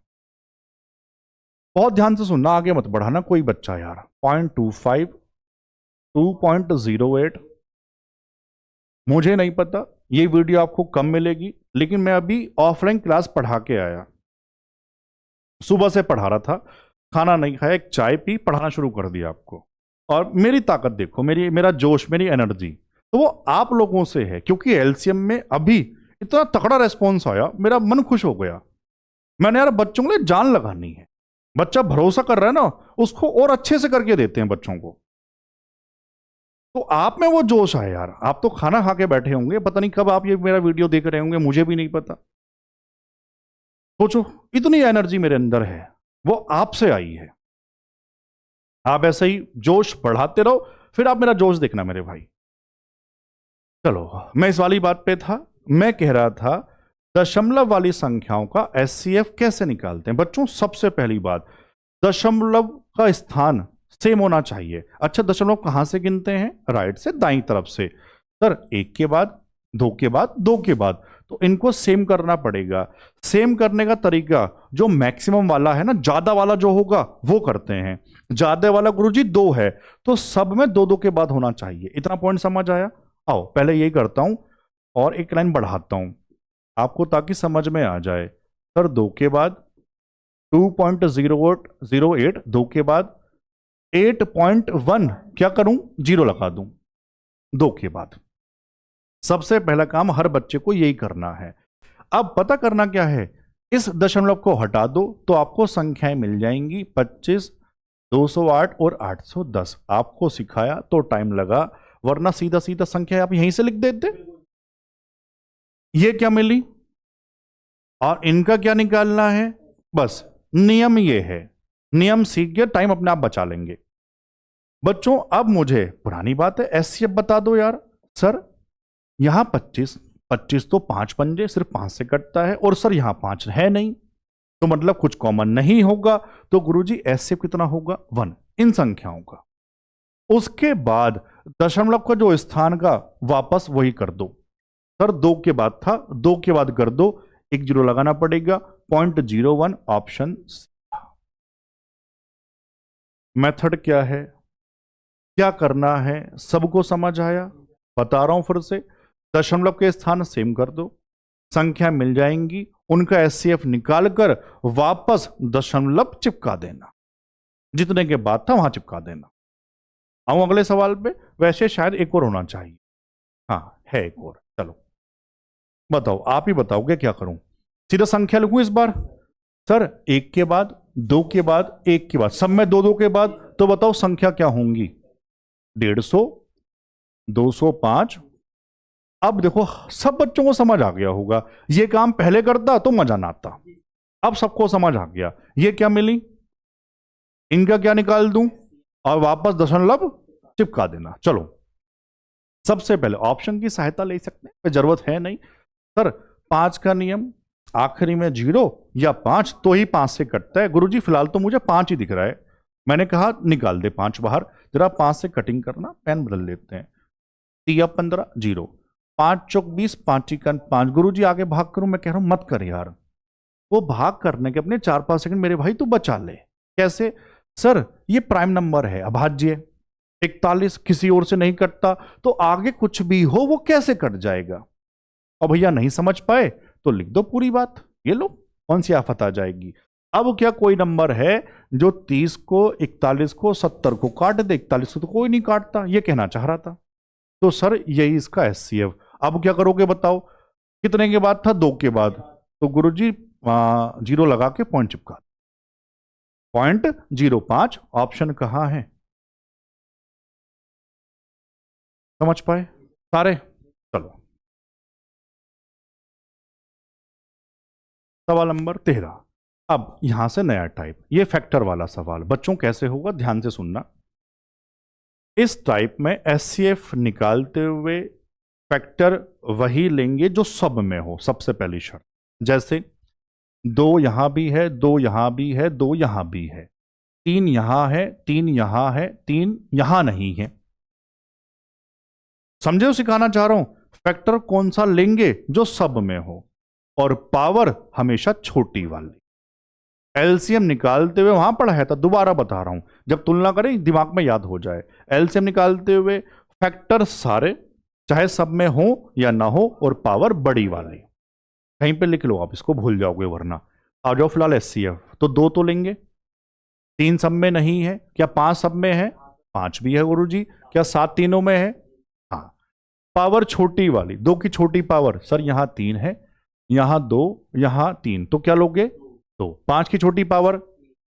बहुत ध्यान से सुनना, आगे मत बढ़ाना कोई बच्चा यार। 0.25, 2.08, मुझे नहीं पता ये वीडियो आपको कब मिलेगी, लेकिन मैं अभी ऑफलाइन क्लास पढ़ा के आया, सुबह से पढ़ा रहा था, खाना नहीं खाया, एक चाय पी, पढ़ाना शुरू कर दिया आपको। और मेरी ताकत देखो, मेरा जोश, मेरी एनर्जी, तो वो आप लोगों से है, क्योंकि एलसीएम में अभी इतना तगड़ा रेस्पॉन्स आया, मेरा मन खुश हो गया। मैंने यार बच्चों के लिए जान लगानी है। बच्चा भरोसा कर रहा है ना, उसको और अच्छे से करके देते हैं बच्चों को। तो आप में वो जोश है यार, आप तो खाना खा के बैठे होंगे, पता नहीं कब आप ये मेरा वीडियो देख रहे होंगे, मुझे भी नहीं पता। सोचो इतनी एनर्जी मेरे अंदर है, वो आपसे आई है। आप ऐसे ही जोश बढ़ाते रहो, फिर आप मेरा जोश देखना मेरे भाई। चलो मैं इस वाली बात पे था, मैं कह रहा था दशमलव वाली संख्याओं का एचसीएफ कैसे निकालते हैं। बच्चों सबसे पहली बात, दशमलव का स्थान सेम होना चाहिए। अच्छा दशमलव कहां से गिनते हैं? राइट से दाईं तरफ से। सर एक के बाद, दो के बाद, दो के बाद, तो इनको सेम करना पड़ेगा। सेम करने का तरीका जो मैक्सिमम वाला है ना, ज्यादा वाला जो होगा वो करते हैं। ज्यादा वाला गुरुजी 2 है, तो सब में 2-2 के बाद होना चाहिए। इतना पॉइंट समझ आया? आओ पहले यही करता हूं और एक लाइन बढ़ाता हूं आपको, ताकि समझ में आ जाए। सर 2 के बाद 2.08, 2 के बाद 8.1 क्या करूं? 0 लगा दूं 2 के बाद। सबसे पहला काम हर बच्चे को यही करना है। अब पता करना क्या है, इस दशमलव को हटा दो तो आपको संख्याएं मिल जाएंगी 25, 208 और 810। आपको सिखाया तो टाइम लगा, वरना सीधा सीधा संख्या आप यहीं से लिख देते। ये क्या मिली और इनका क्या निकालना है, बस नियम ये है। नियम सीख गए, टाइम अपने आप बचा लेंगे। बच्चों अब मुझे पुरानी बात है, एचसीएफ बता दो यार। सर यहां 25, 25 तो 5 पंजे, सिर्फ 5 से कटता है, और सर यहां 5 है नहीं, तो मतलब कुछ कॉमन नहीं होगा, तो गुरुजी एचसीएफ कितना होगा? 1 इन संख्याओं का। उसके बाद दशमलव का जो स्थान का वापस वही कर दो। सर 2 के बाद था, 2 के बाद कर दो, 1 0 लगाना पड़ेगा, 0.01 ऑप्शन। मेथड क्या है, क्या करना है, सबको समझ आया? बता रहा हूं फिर से, दशमलव के स्थान सेम कर दो, संख्या मिल जाएंगी, उनका एचसीएफ निकालकर वापस दशमलव चिपका देना, जितने के बाद था वहां चिपका देना। आऊं अगले सवाल पे, वैसे शायद एक और होना चाहिए, हाँ है एक और। चलो बताओ, आप ही बताओगे क्या करूं? सीधा संख्या लिखूं इस बार? सर 1 के बाद, 2 के बाद, 1 के बाद, सब में 2-2 के बाद, तो बताओ संख्या क्या होंगी? 150, 205। अब देखो सब बच्चों को समझ आ गया होगा, ये काम पहले करता तो मजा ना आता। अब सबको समझ आ गया। ये क्या मिली, इनका क्या निकाल दूं और वापस दशमलव चिपका देना। चलो सबसे पहले ऑप्शन की सहायता ले सकते हैं, जरूरत है नहीं। सर 5 का नियम, आखिरी में 0 या 5 तो ही 5 से कटता है। गुरुजी फिलहाल तो मुझे 5 ही दिख रहा है, मैंने कहा निकाल दे 5 बाहर, जरा 5 से कटिंग करना, पेन बदल लेते हैं। 3 15 0, 5 चौक 20, 5 चिकन 5। गुरुजी आगे भाग करूं? मैं कह रहा हूं मत कर यार, वो भाग करने के अपने 4-5 सेकंड मेरे भाई तू बचा ले। कैसे? सर ये प्राइम नंबर है, अभाज्य 41 किसी और से नहीं कटता, तो आगे कुछ भी हो वो कैसे कट जाएगा? और भैया नहीं समझ पाए तो लिख दो पूरी बात, ये लो कौन सी आफत आ जाएगी। अब क्या कोई नंबर है जो 30 को, 41 को, 70 को काट दे? 41 को तो कोई नहीं काटता, ये कहना चाह रहा था। तो सर यही इसका एचसीएफ। अब क्या करोगे बताओ? कितने के बाद था? 2 के बाद, तो गुरुजी 0 लगा के पॉइंट चिपका, 0.05 ऑप्शन कहां है? समझ पाए सारे? चलो सवाल नंबर 13। अब यहां से नया टाइप, ये फैक्टर वाला सवाल। बच्चों कैसे होगा ध्यान से सुनना। इस टाइप में एचसीएफ निकालते हुए फैक्टर वही लेंगे जो सब में हो, सबसे पहली शर्त। जैसे 2 यहां भी है, 2 यहां भी है, 2 यहां भी है, 3 यहां है, 3 यहां है, 3 यहां नहीं है। समझे? सिखाना चाह रहा हूं, फैक्टर कौन सा लेंगे? जो सब में हो, और पावर हमेशा छोटी वाली। एलसीएम निकालते हुए वहां पढ़ा है था, दोबारा बता रहा हूं, जब तुलना करें दिमाग में याद हो जाए। एलसीएम निकालते हुए फैक्टर सारे, चाहे सब में हो या ना हो, और पावर बड़ी वाली। कहीं पे लिख लो आप, इसको भूल जाओगे वरना। आ जाओ फिलहाल एचसीएफ, तो 2 तो लेंगे, 3 सब में नहीं है, क्या 5 सब में है? 5 भी है गुरुजी, क्या 7 तीनों में है? हाँ, पावर छोटी वाली, 2 की छोटी पावर। सर यहां 3 है, यहां 2, यहां 3, तो क्या लोगे? तो 5 की छोटी पावर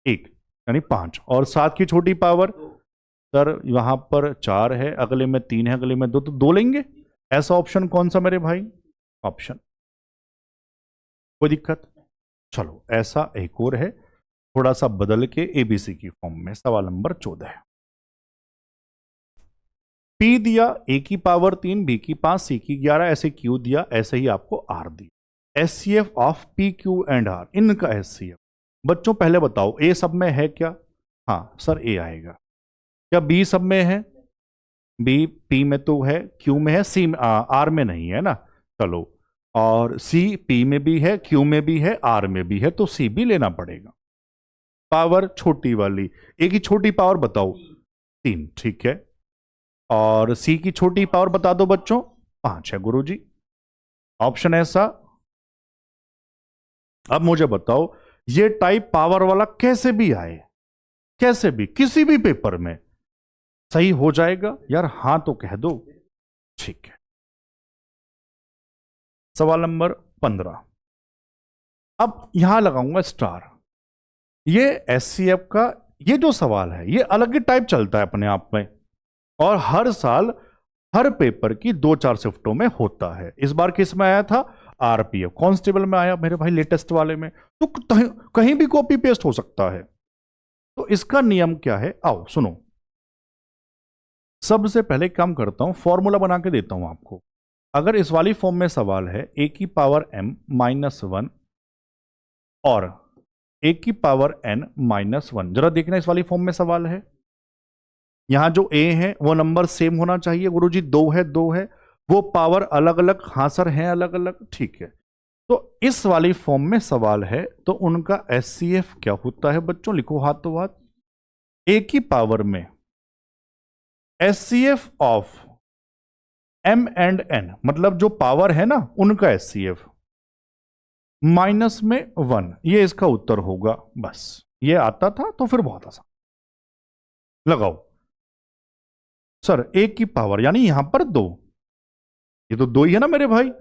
1 यानी 5, और 7 की छोटी पावर, सर यहां पर 4 है, अगले में 3 है, अगले में 2, तो 2 लेंगे। ऐसा ऑप्शन कौन सा मेरे भाई? ऑप्शन। कोई दिक्कत? चलो ऐसा एक और है, थोड़ा सा बदल के एबीसी की फॉर्म में। सवाल नंबर 14 है। P दिया A की पावर 3, B की 5, C की 11, ऐसे Q दिया, ऐसे ही आपको R दिया। SCF of P, Q and R, इनका SCF। बच्चों पहले बताओ A सब में है क्या? हाँ सर A आएगा। क्या B सब में है? B P में तो है, Q में है, C में R में नहीं है ना। चलो, और C P में भी है, Q में भी है, R में भी है, तो C भी लेना पड़ेगा। पावर छोटी वाली, A की छोटी पावर बताओ 3, ठीक है। और C की छोटी पावर बता दो बच्चों, 5 है गुरुजी। ऑप्शन ऐसा। अब मुझे बताओ ये टाइप पावर वाला कैसे भी आए, कैसे भी किसी भी पेपर में सही हो जाएगा यार? हां तो कह दो। ठीक है। सवाल नंबर 15। अब यहां लगाऊंगा स्टार। ये एससीएफ का ये जो सवाल है ये अलग ही टाइप चलता है अपने आप में, और हर साल हर पेपर की 2-4 शिफ्टों में होता है। इस बार किस में आया था? आरपीएफ कांस्टेबल में आया मेरे भाई, लेटेस्ट वाले में। तो कहीं भी कॉपी पेस्ट हो सकता है। तो इसका नियम क्या है, आओ सुनो। सबसे पहले काम करता हूं, फॉर्मूला बना के देता हूं आपको। अगर इस वाली फॉर्म में सवाल है ए की पावर m -1 और ए की पावर n -1, जरा देखना इस वाली फॉर्म में सवाल है। यहां जो a है वो नंबर सेम होना चाहिए गुरुजी, 2 है 2 है, वो पावर अलग अलग, हाँ सर हैं अलग अलग, ठीक है। तो इस वाली फॉर्म में सवाल है तो उनका एचसीएफ क्या होता है बच्चों? लिखो हाथों हाथ। ए की पावर में HCF of m and n, मतलब जो पावर है ना उनका एचसीएफ, माइनस में 1, ये इसका उत्तर होगा। बस ये आता था तो फिर बहुत आसान। लगाओ सर ए की पावर, यानी यहां पर 2, ये तो 2 ही है ना मेरे भाई।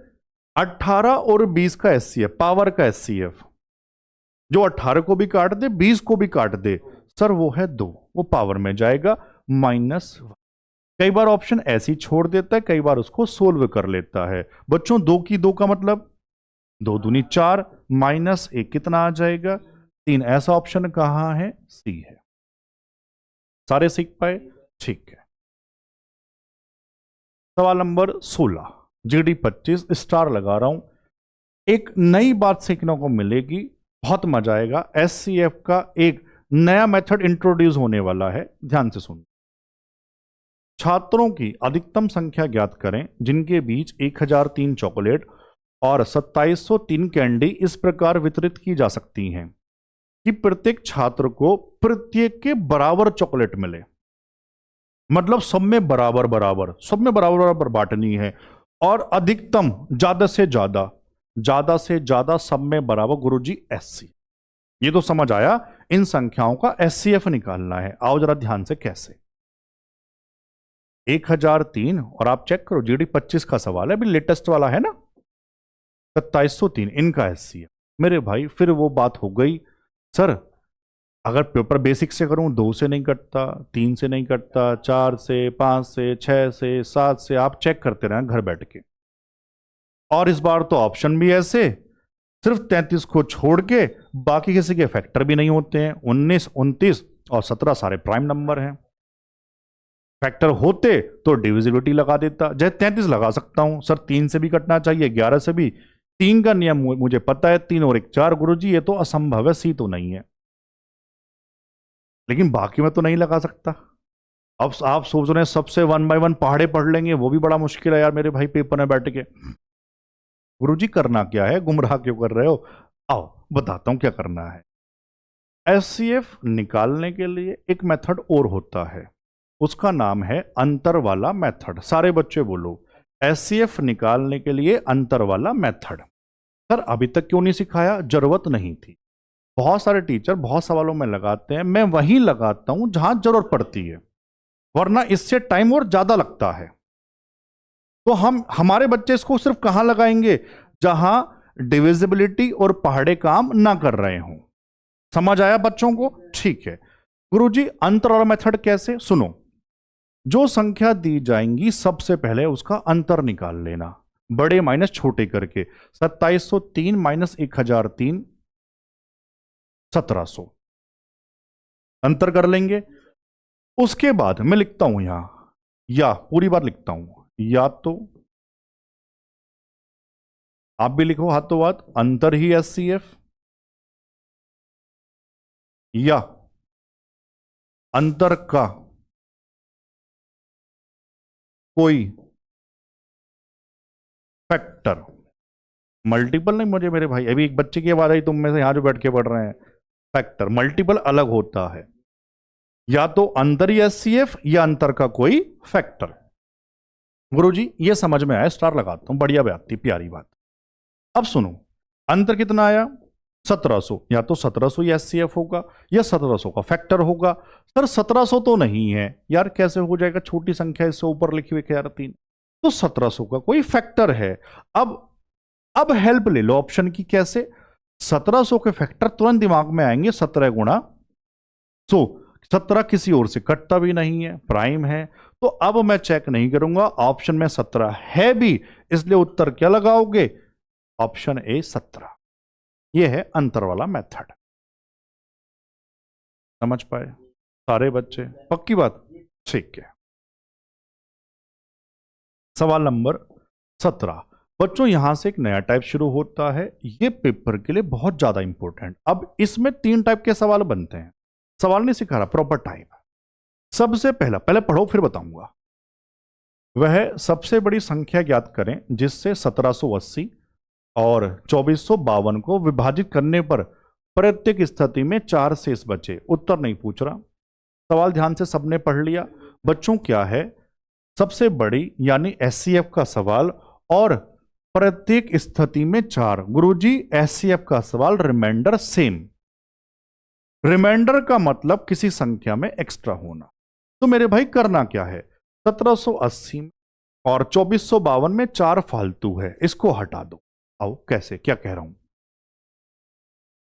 18 और 20 का एचसीएफ, पावर का एचसीएफ, जो 18 को भी काट दे 20 को भी काट दे सर वो है 2, वो पावर में जाएगा -1। कई बार ऑप्शन ऐसे ही छोड़ देता है, कई बार उसको सोल्व कर लेता है। बच्चों 2 की 2 का मतलब 2 दूनी 4, -1 कितना आ जाएगा? 3। ऐसा ऑप्शन कहां है? सी है। सारे सीख पाए? ठीक है। सवाल नंबर 16, जीडी 25, स्टार लगा रहा हूं। एक नई बात सीखने को मिलेगी, बहुत मजा आएगा। एससीएफ का एक नया मेथड इंट्रोड्यूस होने वाला है, ध्यान से सुन। छात्रों की अधिकतम संख्या ज्ञात करें जिनके बीच 1003 चॉकलेट और 2703 कैंडी इस प्रकार वितरित की जा सकती हैं कि प्रत्येक छात्र को प्रत्येक के बराबर चॉकलेट मिले। मतलब सब में बराबर बराबर, सब में बराबर बराबर बांटनी है, और अधिकतम ज्यादा से ज्यादा, ज्यादा से ज्यादा सब में बराबर। गुरुजी एससी, ये तो समझ आया। इन संख्याओं का एससीएफ निकालना है। आओ जरा ध्यान से कैसे। 1003 और आप चेक करो, जीडी 25 का सवाल है, अभी लेटेस्ट वाला है ना, 2703 इनका एससीएफ। मेरे भाई फिर वो बात हो गई, सर अगर पेपर बेसिक से करूं 2 से नहीं कटता, 3 से नहीं कटता, 4 से, 5 से, 6 से, 7 से, आप चेक करते रहें घर बैठ के। और इस बार तो ऑप्शन भी ऐसे, सिर्फ 33 को छोड़ के बाकी किसी के फैक्टर भी नहीं होते हैं। 19, 29 और 17 सारे प्राइम नंबर हैं। फैक्टर होते तो डिविजिबिलिटी लगा देता, जैसे 33 लगा सकता हूं सर, 3 से भी कटना चाहिए, 11 से भी। 3 का नियम मुझे पता है, 3 और 1 4। गुरुजी ये तो असंभव है, सी तो नहीं है। लेकिन बाकी में तो नहीं लगा सकता। अब आप सोच रहे हैं सबसे 1 बाय 1 पहाड़े पढ़ लेंगे, वो भी बड़ा मुश्किल है यार मेरे भाई पेपर में बैठ के। गुरुजी करना क्या है, गुमराह क्यों कर रहे हो? आओ बताता हूं क्या करना है। एचसीएफ निकालने के लिए एक मेथड और होता है, उसका नाम है अंतर वाला मेथड। सारे बच्चे बोलो, एचसीएफ निकालने के लिए अंतर वाला मेथड। सर अभी तक क्यों नहीं सिखाया? जरूरत नहीं थी। बहुत सारे टीचर बहुत सवालों में लगाते हैं, मैं वहीं लगाता हूं जहां जरूरत पड़ती है, वरना इससे टाइम और ज्यादा लगता है। तो हमारे बच्चे इसको सिर्फ कहां लगाएंगे? जहां डिविजिबिलिटी और पहाड़े काम ना कर रहे हों। समझ आया बच्चों को? ठीक है। गुरुजी अंतर वाला मेथड कैसे? सुनो, जो संख्या दी जाएंगी सबसे पहले उसका अंतर निकाल लेना, बड़े माइनस छोटे करके। 2703 माइनस 1003, 1700 अंतर कर लेंगे। उसके बाद मैं लिखता हूं यहां, या पूरी बात लिखता हूं, या तो आप भी लिखो हाथों हाथ अंतर ही एचसीएफ, या अंतर का कोई फैक्टर। मल्टीपल नहीं मुझे मेरे भाई, अभी एक बच्चे की आवाज आई तुम में से यहां जो बैठ के पढ़ रहे हैं। फैक्टर, मल्टीपल अलग होता है, या तो अंतर ही एचसीएफ या अंतर का कोई फैक्टर। गुरुजी ये समझ में आया, स्टार लगाता हूं, बढ़िया बात थी, प्यारी बात। अब सुनो, अंतर कितना आया 1700, या तो 1700 ही एचसीएफ होगा या 1700 का फैक्टर होगा। सर 1700 तो नहीं है यार, कैसे हो जाएगा, छोटी संख्या इससे ऊपर लिखी हुई यार 3, तो 1700 का कोई फैक्टर है। अब हेल्प ले लो ऑप्शन की, कैसे 1700 के फैक्टर तुरंत दिमाग में आएंगे, 17 गुणा 100, 17 किसी और से कटता भी नहीं है, प्राइम है। तो अब मैं चेक नहीं करूंगा, ऑप्शन में 17 है भी, इसलिए उत्तर क्या लगाओगे, ऑप्शन ए 17। यह है अंतर वाला मेथड। समझ पाए सारे बच्चे, पक्की बात, ठीक है। सवाल नंबर 17 बच्चों, यहां से एक नया टाइप शुरू होता है, यह पेपर के लिए बहुत ज्यादा इंपॉर्टेंट। अब इसमें 3 टाइप के सवाल बनते हैं, सवाल नहीं सिखा रहा, प्रॉपर टाइप। सबसे पहले पढ़ो फिर बताऊंगा। वह सबसे बड़ी संख्या ज्ञात करें जिससे 1780 और 2452 को विभाजित करने पर प्रत्येक स्थिति में 4 शेष बचे। उत्तर नहीं पूछ रहा, सवाल ध्यान से सबने पढ़ लिया। बच्चों क्या है सबसे बड़ी यानी एचसीएफ का सवाल, और प्रत्येक स्थिति में 4। गुरुजी एचसीएफ का सवाल रिमाइंडर सेम, रिमाइंडर का मतलब किसी संख्या में एक्स्ट्रा होना। तो मेरे भाई करना क्या है, 1780 और 2452 में 4 फालतू है, इसको हटा दो। आओ कैसे, क्या कह रहा हूं,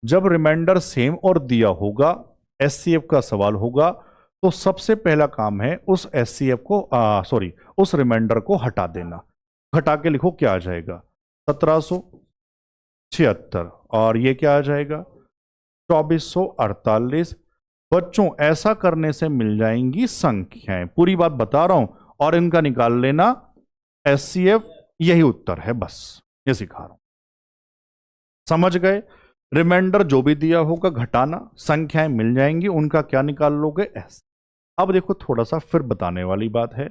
जब रिमाइंडर सेम और दिया होगा, एचसीएफ का सवाल होगा, तो सबसे पहला काम है उस एचसीएफ को उस रिमाइंडर को हटा देना। हटा के लिखो क्या आ जाएगा, 1776, और ये क्या आ जाएगा 2448। बच्चों ऐसा करने से मिल जाएंगी संख्याएं, पूरी बात बता रहा हूं, और इनका निकाल लेना एचसीएफ, यही उत्तर है, बस ये सिखा रहा हूं। समझ गए, रिमाइंडर जो भी दिया होगा घटाना, संख्याएं मिल जाएंगी, उनका क्या निकाल लोगे, एस। अब देखो थोड़ा सा फिर बताने वाली बात है,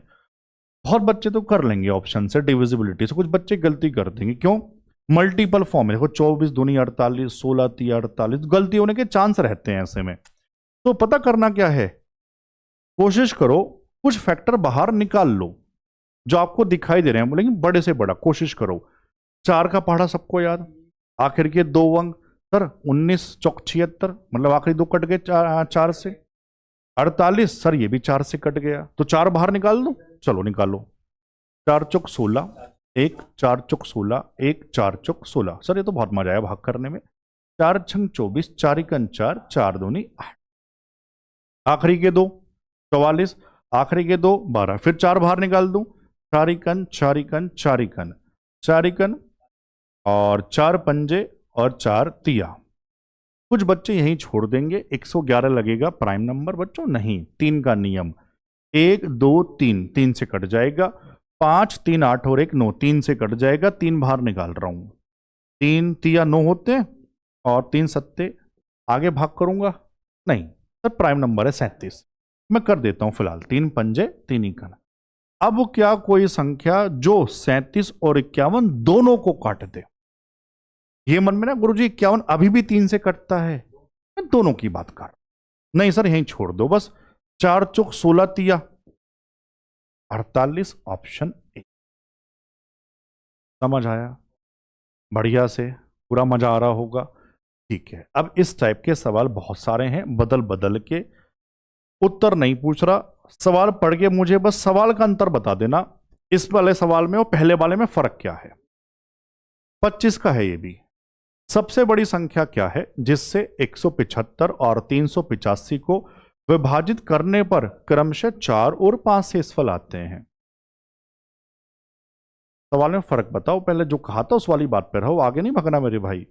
बहुत बच्चे तो कर लेंगे ऑप्शन से, डिविजिबिलिटी से, कुछ बच्चे गलती कर देंगे। क्यों, मल्टीपल फॉर्म है, देखो 24 दूनी 48, 16 3 48, गलती होने के चांस रहते हैं ऐसे में। तो पता करना क्या है, कोशिश करो कुछ फैक्टर बाहर निकाल लो जो आपको दिखाई दे रहे हैं, बोलेंगे बड़े से बड़ा, कोशिश करो। 4 का पहाड़ा सबको याद, आखिर के 2 अंक, सर 19 चौक 76, मतलब आखिरी 2 कट गए 4 से। 48, सर ये भी 4 से कट गया, तो 4 बाहर निकाल दो, चलो निकालो। 4 चौक 16, 1 4 चौक 16, 1 4 चौक 16, सर ये तो बहुत मजा आया भाग करने में। 4 छंग 24, 4 एकन 4, 4 दूनी 8, आखिरी के 2 44, आखिरी के 2 12, फिर 4 बाहर निकाल दूं, 4 एकन 4 एकन 4 एकन 4 एकन, और 4 पंजे और 4 तिया। कुछ बच्चे यहीं छोड़ देंगे, 111 लगेगा प्राइम नंबर, बच्चों नहीं, 3 का नियम, 1 2 3, 3 से कट जाएगा, 5 3 8 और 1 9, 3 से कट जाएगा, 3 बाहर निकाल रहा हूं, 3 तिया 9 होते हैं, और 3 सत्ते, आगे भाग करूंगा नहीं, सर प्राइम नंबर है 37, मैं कर देता हूं फिलहाल, 3 पंजे 3 इक्यावन। अब क्या कोई संख्या जो 37 और 51 दोनों को काट दे, ये मन में ना गुरुजी 51 अभी भी 3 से कटता है, मैं दोनों की बात कर, नहीं सर यहीं छोड़ दो बस। 4 चौक 16 तिया 48, ऑप्शन ए। समझ आया, बढ़िया से, पूरा मजा आ रहा होगा, ठीक है। अब इस टाइप के सवाल बहुत सारे हैं, बदल बदल के, उत्तर नहीं पूछ रहा, सवाल पढ़ के मुझे बस सवाल का अंतर बता देना, इस वाले सवाल में और पहले वाले में फर्क क्या है। 25 का है ये भी, सबसे बड़ी संख्या क्या है जिससे 175 और 385 को विभाजित करने पर क्रमशः 4 और 5 शेषफल आते हैं। सवाल में फर्क बताओ, पहले जो कहा था उस वाली बात पे रहो, आगे नहीं भगना मेरे भाई।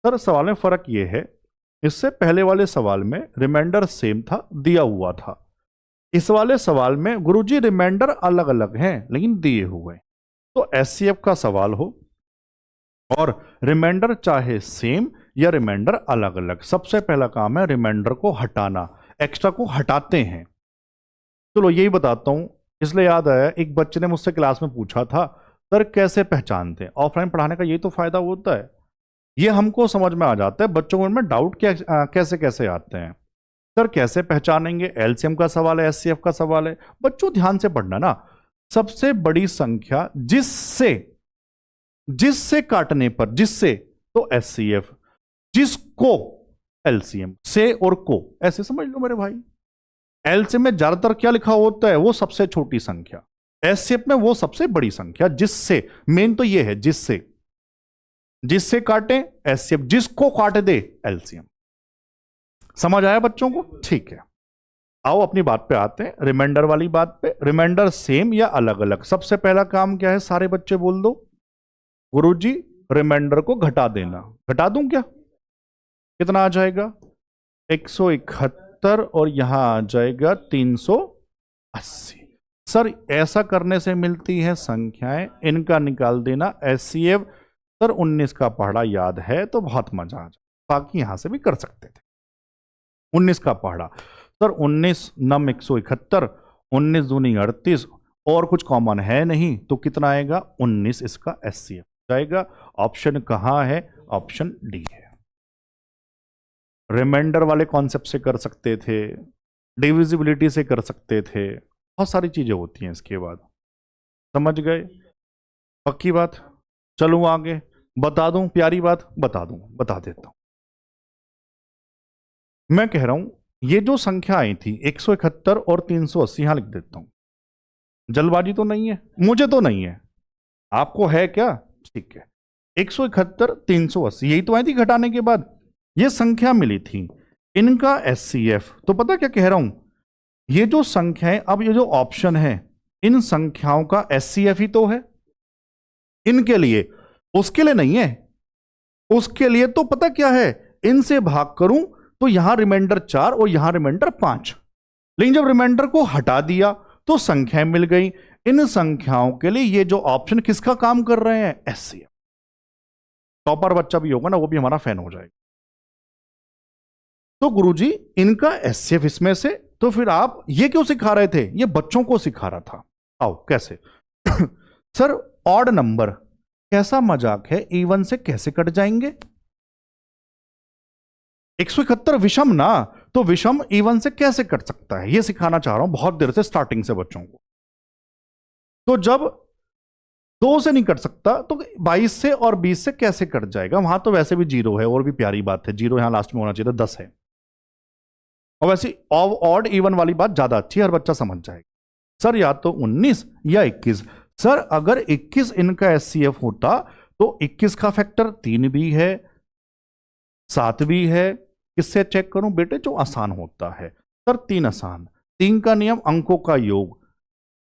सर सवाल में फर्क ये है, इससे पहले वाले सवाल में रिमाइंडर सेम था, दिया हुआ था। इस वाले सवाल में गुरुजी रिमाइंडर अलग अलग हैं लेकिन दिए हुए। तो एचसीएफ का सवाल हो और रिमाइंडर चाहे सेम या रिमाइंडर अलग अलग, सबसे पहला काम है रिमाइंडर को हटाना, एक्स्ट्रा को हटाते हैं। चलो यही बताता हूं, इसलिए याद आया, एक बच्चे ने मुझसे क्लास में पूछा था सर कैसे पहचानते हैं। ऑफलाइन पढ़ाने का यही तो फायदा होता है, ये हमको समझ में आ जाता है, बच्चों में डाउट क्या कैसे कैसे आते हैं। सर कैसे पहचानेंगे, एलसीएम का सवाल है, एचसीएफ का सवाल है। बच्चों ध्यान से पढ़ना ना, सबसे बड़ी संख्या जिससे जिससे काटने पर, जिससे तो एचसीएफ, जिसको एलसीएम, से और को ऐसे समझ लो मेरे भाई। एलसीएम में ज्यादातर क्या लिखा होता है, वो सबसे छोटी संख्या, एचसीएफ में वो सबसे बड़ी संख्या, जिससे, मेन तो ये है जिससे, जिससे काटे एचसीएफ, जिसको काट दे एलसीएम। समझ आया बच्चों को? ठीक है, आओ अपनी बात पे आते हैं, रिमाइंडर वाली बात पे। रिमाइंडर सेम या अलग अलग, सबसे पहला काम क्या है, सारे बच्चे बोल दो। गुरुजी रिमाइंडर को घटा देना। घटा दूं क्या? कितना आ जाएगा? 171 और यहां आ जाएगा 380। सर ऐसा करने से मिलती है संख्याएं, इनका निकाल देना एचसीएफ। सर 19 का पहाड़ा याद है तो बहुत मजा आ जाए, बाकी यहां से भी कर सकते थे। 19 का पहाड़ा, सर 19 नम 171, 19 दूनी 38, और कुछ कॉमन है नहीं तो कितना आएगा? 19 इसका एचसीएफ जाएगा। ऑप्शन कहां है? ऑप्शन डी है। रिमाइंडर वाले कॉन्सेप्ट से कर सकते थे, डिविजिबिलिटी से कर सकते थे, बहुत सारी चीजें होती हैं इसके बाद। समझ गए? पक्की बात? चलूं आगे, बता दूं प्यारी बात, बता दूं, बता देता हूं। मैं कह रहा हूं ये जो संख्या आई थी 171 और 380, यहां लिख देता हूं। जल्दबाजी तो नहीं है, मुझे तो नहीं है, आपको है क्या? ठीक है, 171 380 यही तो आई थी घटाने के बाद, ये संख्या मिली थी, इनका एचसीएफ। तो पता क्या कह रहा हूं, ये जो संख्या है, अब ये जो ऑप्शन है, इन संख्याओं का एचसीएफ ही तो है इनके लिए, उसके लिए नहीं है। उसके लिए तो पता क्या है, इनसे भाग करूं तो यहां रिमाइंडर 4 और यहां रिमाइंडर 5, लेकिन जब रिमाइंडर को हटा दिया तो संख्याएं मिल गई। इन संख्याओं के लिए ये जो ऑप्शन किसका काम कर रहे हैं? एचसीएफ। टॉपर बच्चा भी होगा ना, वो भी हमारा फैन हो जाएगा। तो गुरुजी इनका एचसीएफ इसमें से, तो फिर आप ये क्यों सिखा रहे थे? ये बच्चों को सिखा रहा था। आओ कैसे? सर ऑड नंबर, कैसा मजाक है, इवन से कैसे कट जाएंगे? 171 विषम ना, तो विषम इवन से कैसे कट सकता है, ये सिखाना चाह रहा हूं बहुत देर से, स्टार्टिंग से बच्चों को। तो जब 2 से नहीं कट सकता तो 22 से और 20 से कैसे कट जाएगा? वहां तो वैसे भी 0 है, और भी प्यारी बात है, 0 यहां लास्ट में होना चाहिए था, 10 है। और वैसे ऑड इवन वाली बात ज्यादा अच्छी है, हर बच्चा समझ जाएगा। सर या तो 19 या 21। सर अगर 21 इनका एचसीएफ होता तो 21 का फैक्टर 3 भी है, 7 भी है। किससे चेक करूं बेटे? जो आसान होता है। सर 3 आसान, 3 का नियम अंकों का योग,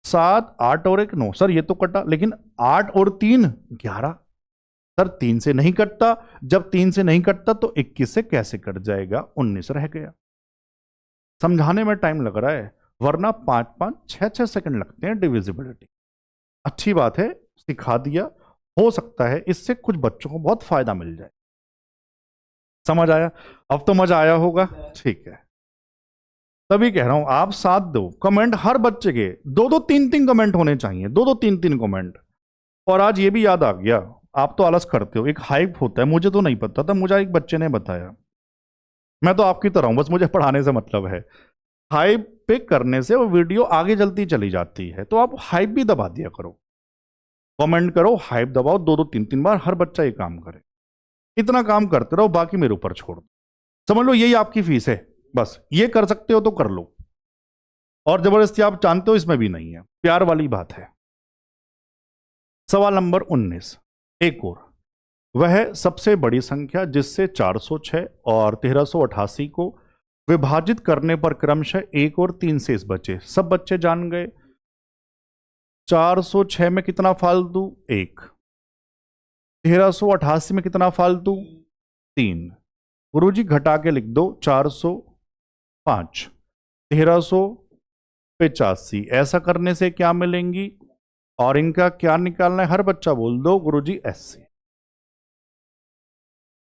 7 8 और 1 9। सर ये तो कटा, लेकिन 8 और 3 11। सर 3 से नहीं कटता, जब 3 से नहीं कटता तो 21 से कैसे कट जाएगा? 19 रह गया। समझाने में टाइम लग रहा है, वरना 5 6 सेकंड लगते हैं डिविजिबिलिटी। अच्छी बात है, सिखा दिया, हो सकता है इससे कुछ बच्चों को बहुत फायदा मिल जाए। समझ आया? अब तो मजा आया होगा। ठीक है, तभी कह रहा हूं आप साथ दो, कमेंट हर बच्चे के 2 3 कमेंट होने चाहिए, 2 3 कमेंट। और आज ये भी याद आ गया, आप तो आलस करते हो, एक हाइप होता है, मुझे तो नहीं पता था, मुझे एक बच्चे ने बताया। मैं तो आपकी तरह हूं, बस मुझे पढ़ाने से मतलब है। हाइप पे करने से वो वीडियो आगे चलती चली जाती है, तो आप हाइप भी दबा दिया करो, कमेंट करो, हाइप दबाओ, 2 3 बार, हर बच्चा ये काम करे। इतना काम करते रहो, बाकी मेरे ऊपर छोड़ दो। समझ लो यही आपकी फीस है, बस ये कर सकते हो तो कर लो, और जबरदस्ती आप जानते हो इसमें भी नहीं है, प्यार वाली बात है। सवाल नंबर 19, एक और, वह सबसे बड़ी संख्या जिससे 406 और 1388 को विभाजित करने पर क्रमशः 1 और 3 शेष बचे। सब बच्चे जान गए। 406 में कितना फालतू? 1। 1388 में कितना फालतू? 3। गुरुजी घटा के लिख दो। 405, 1385। ऐसा करने से क्या मिलेंगी और इनका क्या निकालना है? हर बच्चा बोल दो गुरुजी 80।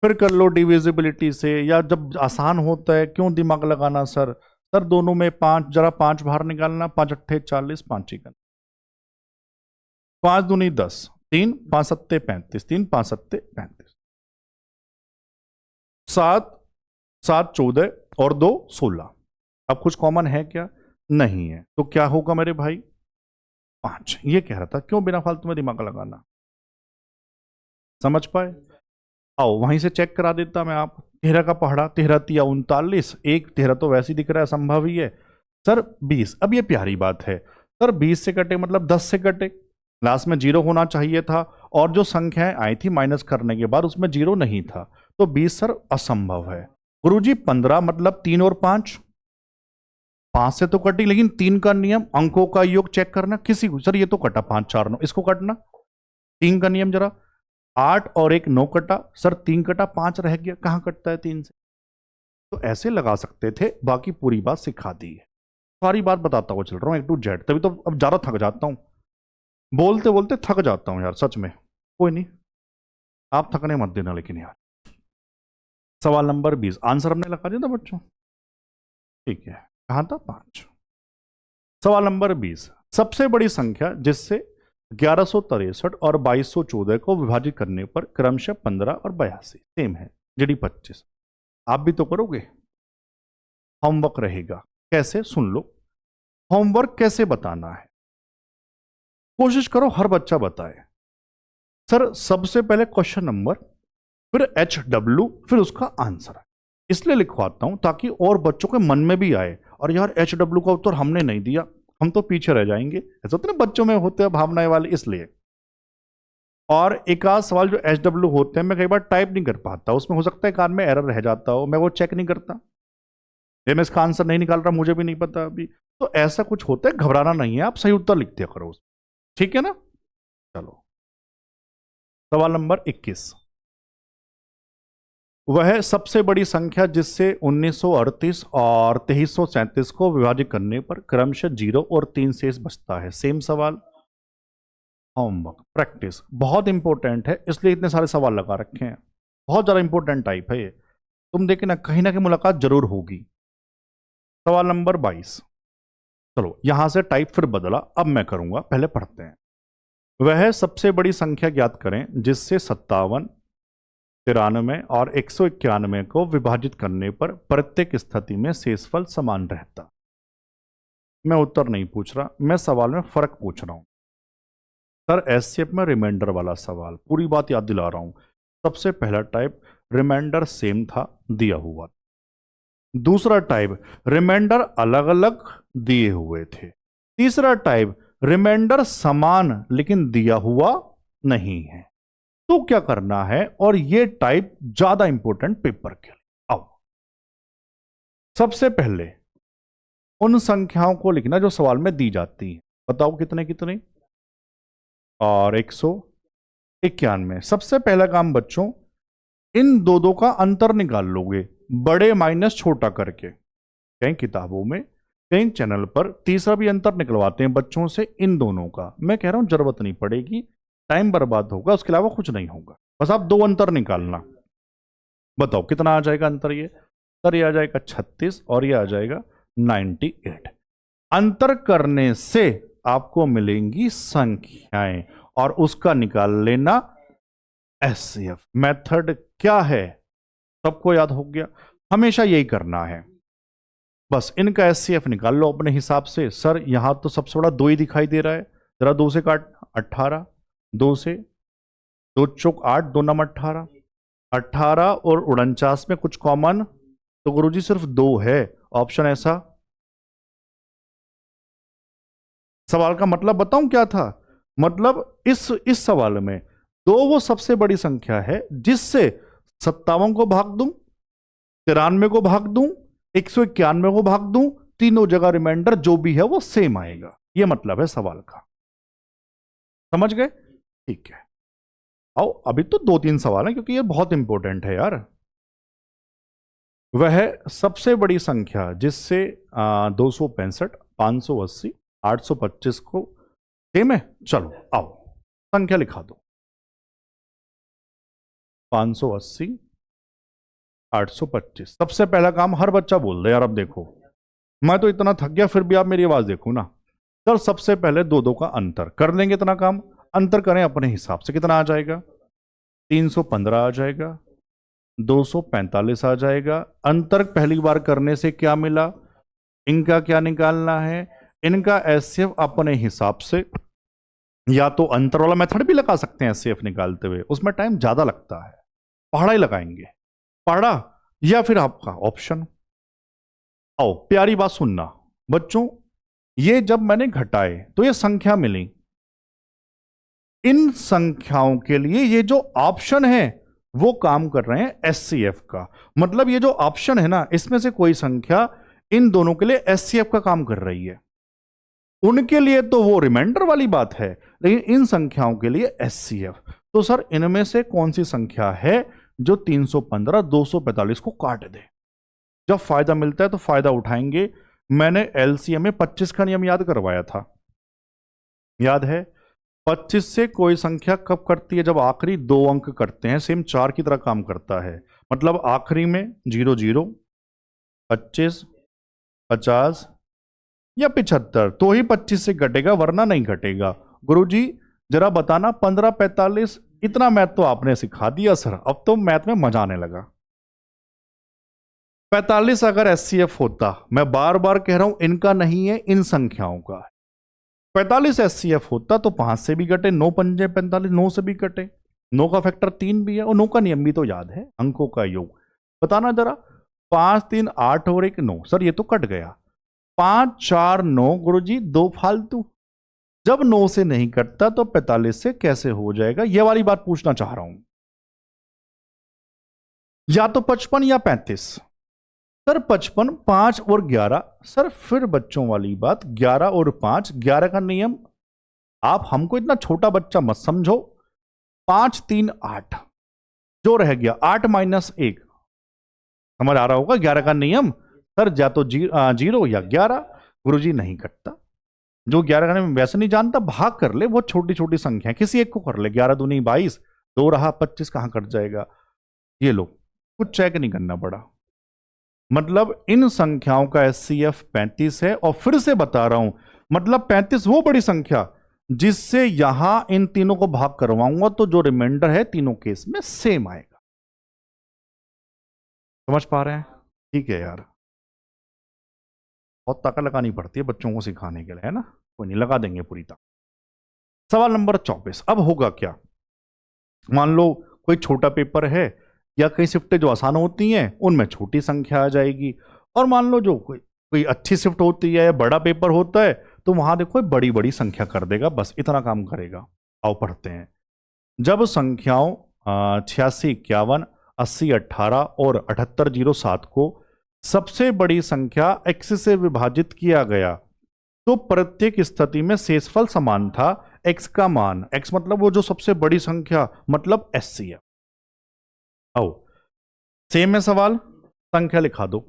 फिर कर लो डिविजिबिलिटी से, या जब आसान होता है क्यों दिमाग लगाना सर? सर दोनों में 5, जरा 5 बाहर निकालना। 5 अट्ठे 40, 5 ही करना। 5 दूनी 10, 3 5 सत्ते 35, 3 5 सत्ते 35, 7 7 14 और 2 16। अब कुछ कॉमन है क्या? नहीं है। तो क्या होगा मेरे भाई? 5। ये कह रहा था, क्यों बिना फालतू में दिमाग लगाना। समझ पाए? आओ वहीं से चेक करा देता मैं। आप 13 का पढ़ा, 13 तिया 39, 1 13 तो वैसे ही दिख रहा है, संभव ही है। सर 20। अब ये प्यारी बात है सर, 20 से कटे मतलब 10 से कटे। लास्ट में 0 होना चाहिए था, और जो संख्याएं आई थी माइनस करने के बाद उसमें 0 नहीं था, तो 20 सर असंभव है। गुरुजी 15 मतलब 3 और 5, 5 से तो कटी, लेकिन 3 का नियम अंकों का योग चेक करना किसी को। सर ये तो कटा 5 4 9, इसको कटना। 3 का नियम जरा, 8 और 1 9 कटा। सर 3 कटा 5 रह गया, कहां कटता है 3 से? तो ऐसे लगा सकते थे। बाकी पूरी बात सिखा दी है, सारी बात बताता हुआ चल रहा हूं A to Z। तभी तो अब ज्यादा थक जाता हूं, बोलते बोलते थक जाता हूं यार, सच में। कोई नहीं, आप थकने मत देना लेकिन यार। सवाल नंबर 20, आंसर हमने लगा दिया था बच्चों, ठीक है। कहां था? 5। सवाल नंबर 20, सबसे बड़ी संख्या जिससे 1163 और 2214 को विभाजित करने पर क्रमशः 15 और 82 सेम है। जीडी 25। आप भी तो करोगे, होमवर्क रहेगा। कैसे? सुन लो। होमवर्क कैसे बताना है, कोशिश करो हर बच्चा बताए। सर सबसे पहले क्वेश्चन नंबर, फिर HW, फिर उसका आंसर। इसलिए लिखवाता हूं ताकि और बच्चों के मन में भी आए, और यार HW का उत्तर हमने नहीं दिया, हम तो पीछे रह जाएंगे। ऐसा होता है ना, बच्चों में होते हैं भावनाएं वाले, इसलिए। और एक आध सवाल जो HW होते हैं मैं कई बार टाइप नहीं कर पाता, उसमें हो सकता है कान में एरर रह जाता हो, मैं वो चेक नहीं करता, ये मैं इसका आंसर नहीं निकाल रहा, मुझे भी नहीं पता अभी। तो ऐसा कुछ होता है, घबराना नहीं है, आप सही उत्तर लिख दिया करो, ठीक है ना। चलो सवाल नंबर 21, वह सबसे बड़ी संख्या जिससे 1938 और 2337 को विभाजित करने पर क्रमशः 0 और 3 शेष बचता है। सेम सवाल। होमवर्क प्रैक्टिस बहुत इंपॉर्टेंट है, इसलिए इतने सारे सवाल लगा रखे हैं। बहुत ज्यादा इंपॉर्टेंट टाइप है ये, तुम देखिए ना कहीं मुलाकात जरूर होगी। सवाल नंबर 22, चलो यहां से टाइप फिर बदला, अब मैं करूंगा, पहले पढ़ते हैं। वह सबसे बड़ी संख्या ज्ञात करें जिससे 57, 93 और 191 को विभाजित करने पर प्रत्येक स्थिति में शेषफल समान रहता। मैं उत्तर नहीं पूछ रहा, मैं सवाल में फर्क पूछ रहा हूं। सर एससीएफ में रिमाइंडर वाला सवाल, पूरी बात याद दिला रहा हूं। सबसे पहला टाइप रिमाइंडर सेम था, दिया हुआ। दूसरा टाइप रिमाइंडर अलग अलग दिए हुए थे। तीसरा टाइप रिमाइंडर समान लेकिन दिया हुआ नहीं है। तो क्या करना है, और ये टाइप ज्यादा इंपॉर्टेंट पेपर के लिए। आओ सबसे पहले उन संख्याओं को लिखना जो सवाल में दी जाती है। बताओ कितने कितने और 191। सबसे पहला काम बच्चों, इन दो का अंतर निकाल लोगे, बड़े माइनस छोटा करके। कई किताबों में, कई चैनल पर तीसरा भी अंतर निकलवाते हैं बच्चों से, इन दोनों का। मैं कह रहा हूं जरूरत नहीं पड़ेगी, टाइम बर्बाद होगा, उसके अलावा कुछ नहीं होगा। बस आप 2 अंतर निकालना। बताओ कितना आ जाएगा अंतर? ये सर ये आ जाएगा 36 और ये आ जाएगा 98। अंतर करने से आपको मिलेंगी संख्याएं और उसका निकाल लेना एससीएफ। मेथड क्या है सबको याद हो गया, हमेशा यही करना है। बस इनका एससीएफ निकाल लो अपने हिसाब से। सर यहां तो सबसे बड़ा 2 ही दिखाई दे रहा है, जरा 2 से काट। 18, 2 से 2 चौक 8, 2 नम 18। 18 और 49 में कुछ कॉमन, तो गुरुजी सिर्फ 2 है। ऑप्शन ऐसा। सवाल का मतलब बताऊं क्या था? मतलब इस सवाल में 2 वो सबसे बड़ी संख्या है जिससे 57 को भाग दूं, 93 को भाग दूं 191 को भाग दूं, तीनों जगह रिमाइंडर जो भी है वो सेम आएगा। ये मतलब है सवाल का। समझ गए? ठीक है, आओ अभी तो 2-3 सवाल हैं क्योंकि ये बहुत इंपॉर्टेंट है यार। वह सबसे बड़ी संख्या जिससे 265, 580, 825 को सेम है। चलो आओ संख्या लिखा दो। 580, 825। सबसे पहला काम हर बच्चा बोल दे यार। अब देखो मैं तो इतना थक गया फिर भी आप मेरी आवाज देखो ना। चल सबसे पहले दो दो का अंतर कर लेंगे। इतना काम अंतर करें अपने हिसाब से, कितना आ जाएगा? 315 आ जाएगा, 245 आ जाएगा। अंतर पहली बार करने से क्या मिला? इनका क्या निकालना है? इनका एचसीएफ अपने हिसाब से, या तो अंतर वाला मेथड भी लगा सकते हैं एचसीएफ निकालते हुए, उसमें टाइम ज्यादा लगता है, पहाड़ा ही लगाएंगे। पहाड़ा या फिर आपका ऑप्शन। आओ प्यारी बात सुनना बच्चों, ये जब मैंने घटाए तो ये संख्या मिली। इन संख्याओं के लिए ये जो ऑप्शन है वो काम कर रहे हैं एचसीएफ का। मतलब ये जो ऑप्शन है ना, इसमें से कोई संख्या इन दोनों के लिए एचसीएफ का काम कर रही है। उनके लिए तो वो रिमाइंडर वाली बात है, लेकिन इन संख्याओं के लिए एचसीएफ। तो सर इनमें से कौन सी संख्या है जो 315, 245 को काट दे? जब फायदा मिलता है तो फायदा उठाएंगे। मैंने एलसीएम में 25 का नियम याद करवाया था, याद है? 25 से कोई संख्या कब करती है? जब आखिरी 2 अंक करते हैं। सेम 4 की तरह काम करता है। मतलब आखिरी में 00, 25, 50 या 75 तो ही 25 से घटेगा, वरना नहीं घटेगा। गुरुजी जरा बताना 15, 45। इतना मैथ तो आपने सिखा दिया सर, अब तो मैथ में मजा आने लगा। 45 अगर एचसीएफ होता, मैं बार बार कह रहा हूं इनका नहीं है, इन संख्याओं का। 45 एचसीएफ होता तो 5 से भी कटे, 9 पंजे 45, 9 से भी कटे। 9 का फैक्टर 3 भी है, और 9 का नियम भी तो याद है, अंकों का योग। बताना जरा, 5, 3, 8 और 1 9। सर ये तो कट गया। 5, 4, 9 गुरुजी 2 फालतू। जब 9 से नहीं कटता तो 45 से कैसे हो जाएगा? ये वाली बात पूछना चाह रहा हूं। या तो 55 या 35। सर 55, 5 और 11। सर फिर बच्चों वाली बात, 11 और 5, 11 का नियम। आप हमको इतना छोटा बच्चा मत समझो। 5, 3, 8 जो रह गया, 8 - 1। समझ आ रहा होगा 11 का नियम। सर या तो 0 या 11। गुरुजी नहीं कटता। जो 11 का नियम वैसे नहीं जानता, भाग कर ले। बहुत छोटी छोटी संख्या, किसी एक को कर ले। 11 दूनी 22, 2 रहा 25, कहां कट जाएगा? ये लो, कुछ चेक नहीं करना पड़ा। मतलब इन संख्याओं का एचसीएफ 35 है। और फिर से बता रहा हूं, मतलब 35 वो बड़ी संख्या जिससे यहां इन तीनों को भाग करवाऊंगा तो जो रिमाइंडर है तीनों केस में सेम आएगा। समझ पा रहे हैं? ठीक है यार, बहुत ताकत लगानी पड़ती है बच्चों को सिखाने के लिए, है ना? कोई नहीं, लगा देंगे पूरी ताकत। सवाल नंबर 24। अब होगा क्या? मान लो कोई छोटा पेपर है, या कई शिफ्टें जो आसान होती हैं उनमें छोटी संख्या आ जाएगी। और मान लो जो कोई अच्छी शिफ्ट होती है या बड़ा पेपर होता है तो वहां देखो बड़ी बड़ी संख्या कर देगा। बस इतना काम करेगा। आओ पढ़ते हैं। जब संख्याओं 86, 51, 80, 18 और 78, 07 को सबसे बड़ी संख्या x से विभाजित किया गया तो प्रत्येक स्थिति में शेषफल समान था। x का मान, x मतलब वो जो सबसे बड़ी संख्या, मतलब एचसीएफ। आओ सेम है सवाल, संख्या लिखा दो।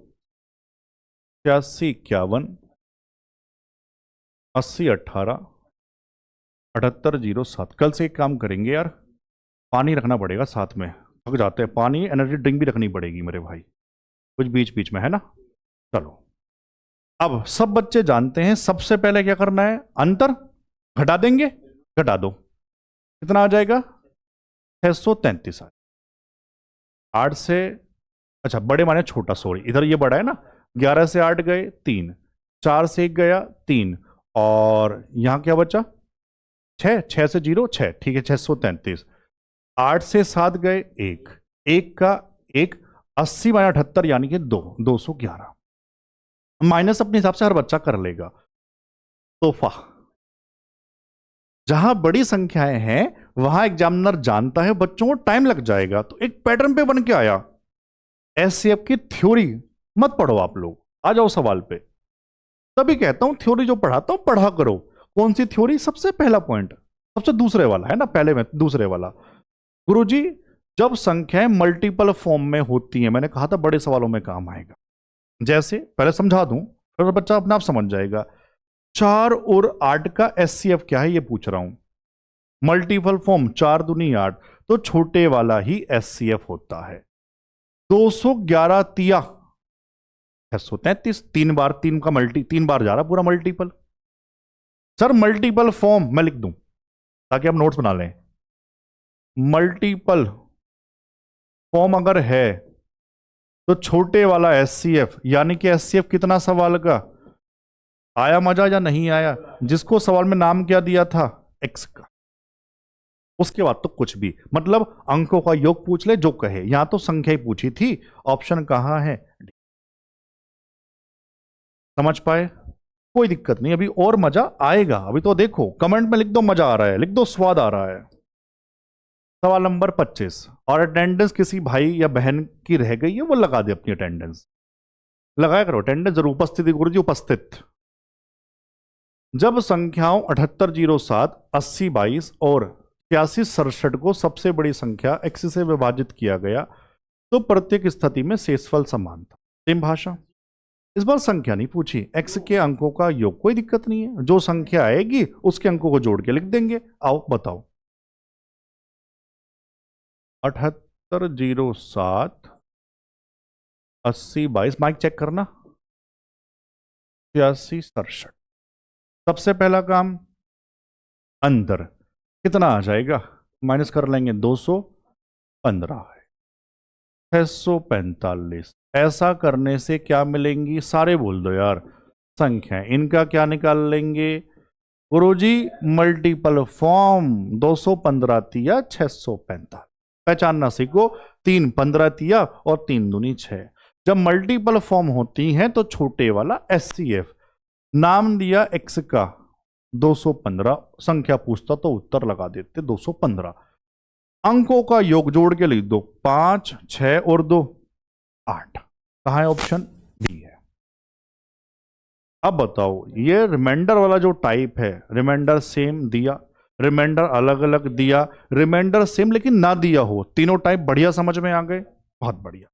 86, 51, 80, 18, 78, 07। कल से एक काम करेंगे यार, पानी रखना पड़ेगा साथ में, थक जाते हैं। पानी, एनर्जी ड्रिंक भी रखनी पड़ेगी मेरे भाई, कुछ बीच बीच में, है ना? चलो अब सब बच्चे जानते हैं सबसे पहले क्या करना है। अंतर घटा देंगे, घटा दो। कितना आ जाएगा? 633। 8 से, अच्छा बड़े माने छोटा, सॉरी इधर ये बड़ा है ना। 11 से 8 गए 3, 4 से 1 गया 3, और यहां क्या बचा? 6, 6 से 0 6, ठीक है 633। 8 से 7 गए 1, 1 का 1, 80 - 78 यानी कि 2, 211। माइनस अपने हिसाब से हर बच्चा कर लेगा। तोहफा, जहां बड़ी संख्याएं हैं वहां एग्जामिनर जानता है बच्चों को टाइम लग जाएगा, तो एक पैटर्न पे बन के आया। एचसीएफ की थ्योरी मत पढ़ो आप लोग, आ जाओ सवाल पे। तभी कहता हूं थ्योरी जो पढ़ाता हूं पढ़ा करो। कौन सी थ्योरी? सबसे पहला पॉइंट, सबसे दूसरे वाला है ना, पहले में दूसरे वाला। गुरुजी जब संख्याएं मल्टीपल फॉर्म में होती हैं, मैंने कहा था बड़े सवालों में काम आएगा। जैसे पहले समझा दूं फिर बच्चा अपने आप समझ जाएगा। 4 और 8 का एचसीएफ क्या है ये पूछ रहा हूं। मल्टीपल फॉर्म 4 दूनी 8, तो छोटे वाला ही एचसीएफ होता है। 211 तिया 633, 3 बार 3 का मल्टी 3 बार जा रहा पूरा मल्टीपल। सर मल्टीपल फॉर्म मैं लिख दूं ताकि आप नोट्स बना लें। मल्टीपल फॉर्म अगर है तो छोटे वाला एचसीएफ, यानी कि एचसीएफ कितना सवाल का आया? मजा या नहीं आया? जिसको सवाल में नाम क्या दिया था? एक्स का। उसके बाद तो कुछ भी, मतलब अंकों का योग पूछ ले जो कहे। यहां तो संख्या ही पूछी थी, ऑप्शन कहां है? समझ पाए? कोई दिक्कत नहीं, अभी और मजा आएगा। अभी तो देखो कमेंट में लिख दो मजा आ रहा है, लिख दो स्वाद आ रहा है। सवाल नंबर 25, और अटेंडेंस किसी भाई या बहन की रह गई है, वो लगा दे अपनी अटेंडेंस। लगाया करो अटेंडेंस जरूर। उपस्थिति गुरुजी उपस्थित। जब संख्याओं 7807, 8022 और 8667 को सबसे बड़ी संख्या x से विभाजित किया गया तो प्रत्येक स्थिति में शेषफल समान था। सेम भाषा। इस बार संख्या नहीं पूछी, x के अंकों का योग। कोई दिक्कत नहीं है, जो संख्या आएगी उसके अंकों को जोड़ के लिख देंगे। आओ बताओ। 7807, 8022, माइक चेक करना, 8667। सबसे पहला काम अंदर कितना आ जाएगा? माइनस कर लेंगे, 215 है। 645। ऐसा करने से क्या मिलेंगी? सारे बोल दो यार संख्या। इनका क्या निकाल लेंगे गुरुजी? Multiple form. 215 तिया 645। पहचानना सीखो, 3 15 तिया और 3 दूनी 6। जब मल्टीपल फॉर्म होती हैं तो छोटे वाला एचसीएफ। नाम दिया एक्स का 215, संख्या पूछता तो उत्तर लगा देते 215। अंकों का योग जोड़ के लिख दो, 5 6 और 2 8। कहां है? ऑप्शन बी है। अब बताओ ये रिमाइंडर वाला जो टाइप है, रिमाइंडर सेम दिया, रिमाइंडर अलग अलग दिया, रिमाइंडर सेम लेकिन ना दिया हो, तीनों टाइप बढ़िया समझ में आ गए? बहुत बढ़िया।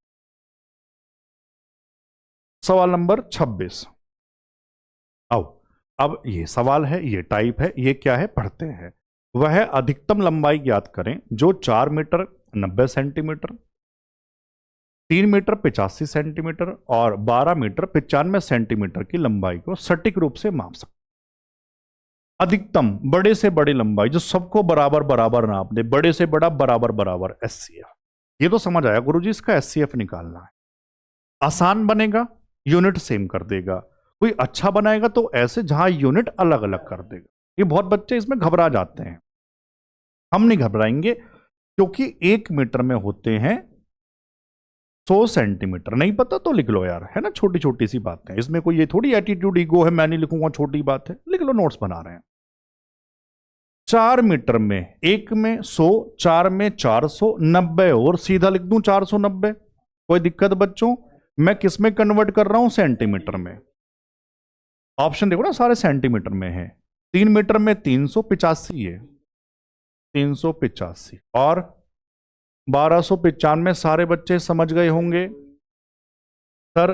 सवाल नंबर 26। आओ, अब ये सवाल है, ये टाइप है, ये क्या है पढ़ते हैं। वह अधिकतम लंबाई ज्ञात करें जो 4 मीटर 90 सेंटीमीटर, 3 मीटर 85 सेंटीमीटर और 12 मीटर 95 सेंटीमीटर की लंबाई को सटीक रूप से माप सकते। अधिकतम बड़े से बड़ी लंबाई जो सबको बराबर बराबर नाप दे, बड़े से बड़ा बराबर बराबर एचसीएफ। ये तो समझ आया गुरुजी, इसका एचसीएफ निकालना है। आसान बनेगा, यूनिट सेम कर देगा। कोई अच्छा बनाएगा तो ऐसे जहां यूनिट अलग अलग कर देगा। ये बहुत बच्चे इसमें घबरा जाते हैं, हम नहीं घबराएंगे क्योंकि 1 मीटर में होते हैं 100 सेंटीमीटर। नहीं पता तो लिख लो यार, है ना, छोटी छोटी सी बातें। इसमें कोई ये थोड़ी एटीट्यूड ईगो है, मैं नहीं लिखूंगा छोटी बात है, लिख लो, नोट्स बना रहे हैं। 4 मीटर में 1 में 100, 4 में 400, 90 और सीधा लिख दूं 490। कोई दिक्कत बच्चों? मैं किस में कन्वर्ट कर रहा हूं? सेंटीमीटर में। ऑप्शन देखो ना, सारे सेंटीमीटर में है। 3 मीटर में 385 है, 385 और 1295। सारे बच्चे समझ गए होंगे सर।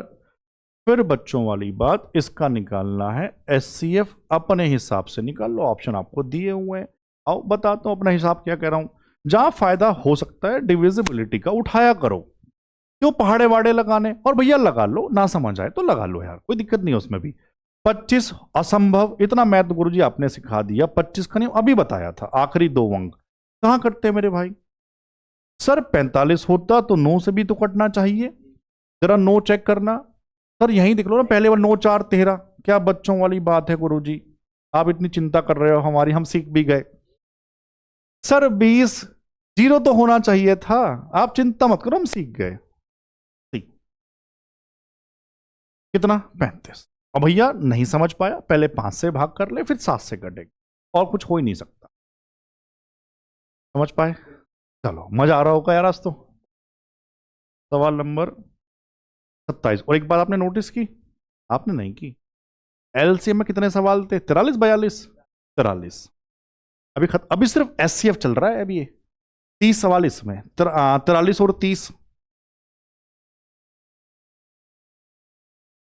फिर बच्चों वाली बात, इसका निकालना है एचसीएफ। अपने हिसाब से निकाल लो, ऑप्शन आपको दिए हुए हैं। आओ बताता हूं अपना हिसाब क्या कह रहा हूं। जहां फायदा हो सकता है डिविजिबिलिटी का उठाया करो, क्यों पहाड़े वाड़े लगाने। और भैया लगा लो, ना समझ आए तो लगा लो यार, कोई दिक्कत नहीं है उसमें भी। 25 असंभव, इतना मैथ गुरुजी आपने सिखा दिया। 25 का नहीं अभी बताया था, आखिरी 2 अंक कहां कटते मेरे भाई? सर 45 होता तो 9 से भी तो कटना चाहिए। जरा 9 चेक करना सर, यहीं देख लो ना, पहले वाला 9 4 13। क्या बच्चों वाली बात है गुरुजी, आप इतनी चिंता कर रहे हो हमारी, हम सीख भी गए। सर 20 0 तो होना चाहिए था, आप चिंता मत करो, हम सीख गए। कितना? 35। अब भैया नहीं समझ पाया, पहले 5 से भाग कर ले, फिर 7 से कटेगा, और कुछ हो ही नहीं सकता। समझ पाए? चलो, मजा आ रहा होगा यार आज तो। सवाल नंबर 27। और एक बात आपने नोटिस की, आपने नहीं की, एलसीएम में कितने सवाल थे? 43 42 43। अभी सिर्फ एससीएफ चल रहा है, अभी ये 30 सवाल इसमें, 43 और 30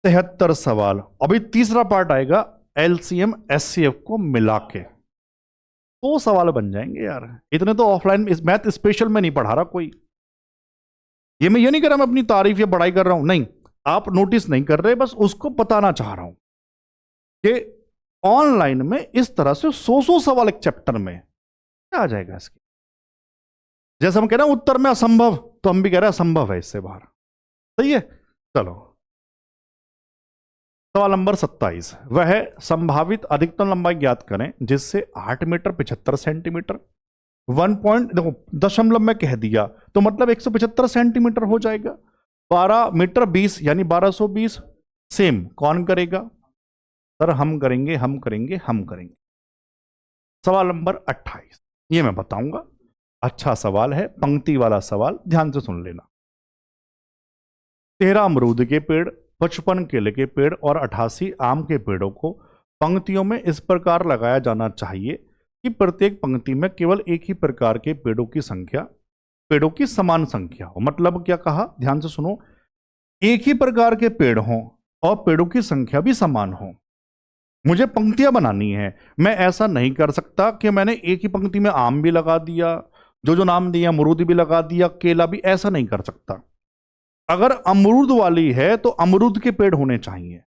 73 सवाल। अभी तीसरा पार्ट आएगा एलसीएम एससीएफ को मिला के, तो सवाल बन जाएंगे यार। इतने तो ऑफलाइन इस मैथ स्पेशल में नहीं पढ़ा रहा कोई। मैं ये नहीं कर रहा मैं अपनी तारीफ या बड़ाई कर रहा हूं, नहीं, आप नोटिस नहीं कर रहे, बस उसको बताना चाह रहा हूं कि ऑनलाइन में इस तरह से 100 सवाल एक चैप्टर में क्या आ जाएगा इसके। जैसे हम कह रहे हैं उत्तर में असंभव, तो हम भी कह रहे हैं असंभव है इससे बाहर। सही है, चलो सवाल नंबर 27। वह संभावित अधिकतम लंबाई ज्ञात करें जिससे 8 मीटर 75 सेंटीमीटर 1 पॉइंट, देखो दशमलव में कह दिया तो मतलब 175 सेंटीमीटर हो जाएगा। 12 मीटर 20 यानी 1220। सेम कौन करेगा? सर हम करेंगे, हम करेंगे, हम करेंगे। सवाल नंबर 28 ये मैं बताऊंगा, अच्छा सवाल है, पंक्ति वाला सवाल, ध्यान से सुन लेना। 13 अमरूद के पेड़, 55 केले के पेड़ और 88 आम के पेड़ों को पंक्तियों में इस प्रकार लगाया जाना चाहिए कि प्रत्येक पंक्ति में केवल एक ही प्रकार के पेड़ों की समान संख्या हो। मतलब क्या कहा, ध्यान से सुनो, एक ही प्रकार के पेड़ हों और पेड़ों की संख्या भी समान हो। मुझे पंक्तियां बनानी है, मैं ऐसा नहीं कर सकता कि मैंने एक ही पंक्ति में आम भी लगा दिया, जो नाम दिया, अमरूद भी लगा दिया, केला भी, ऐसा नहीं कर सकता। अगर अमरूद वाली है तो अमरूद के पेड़ होने चाहिए,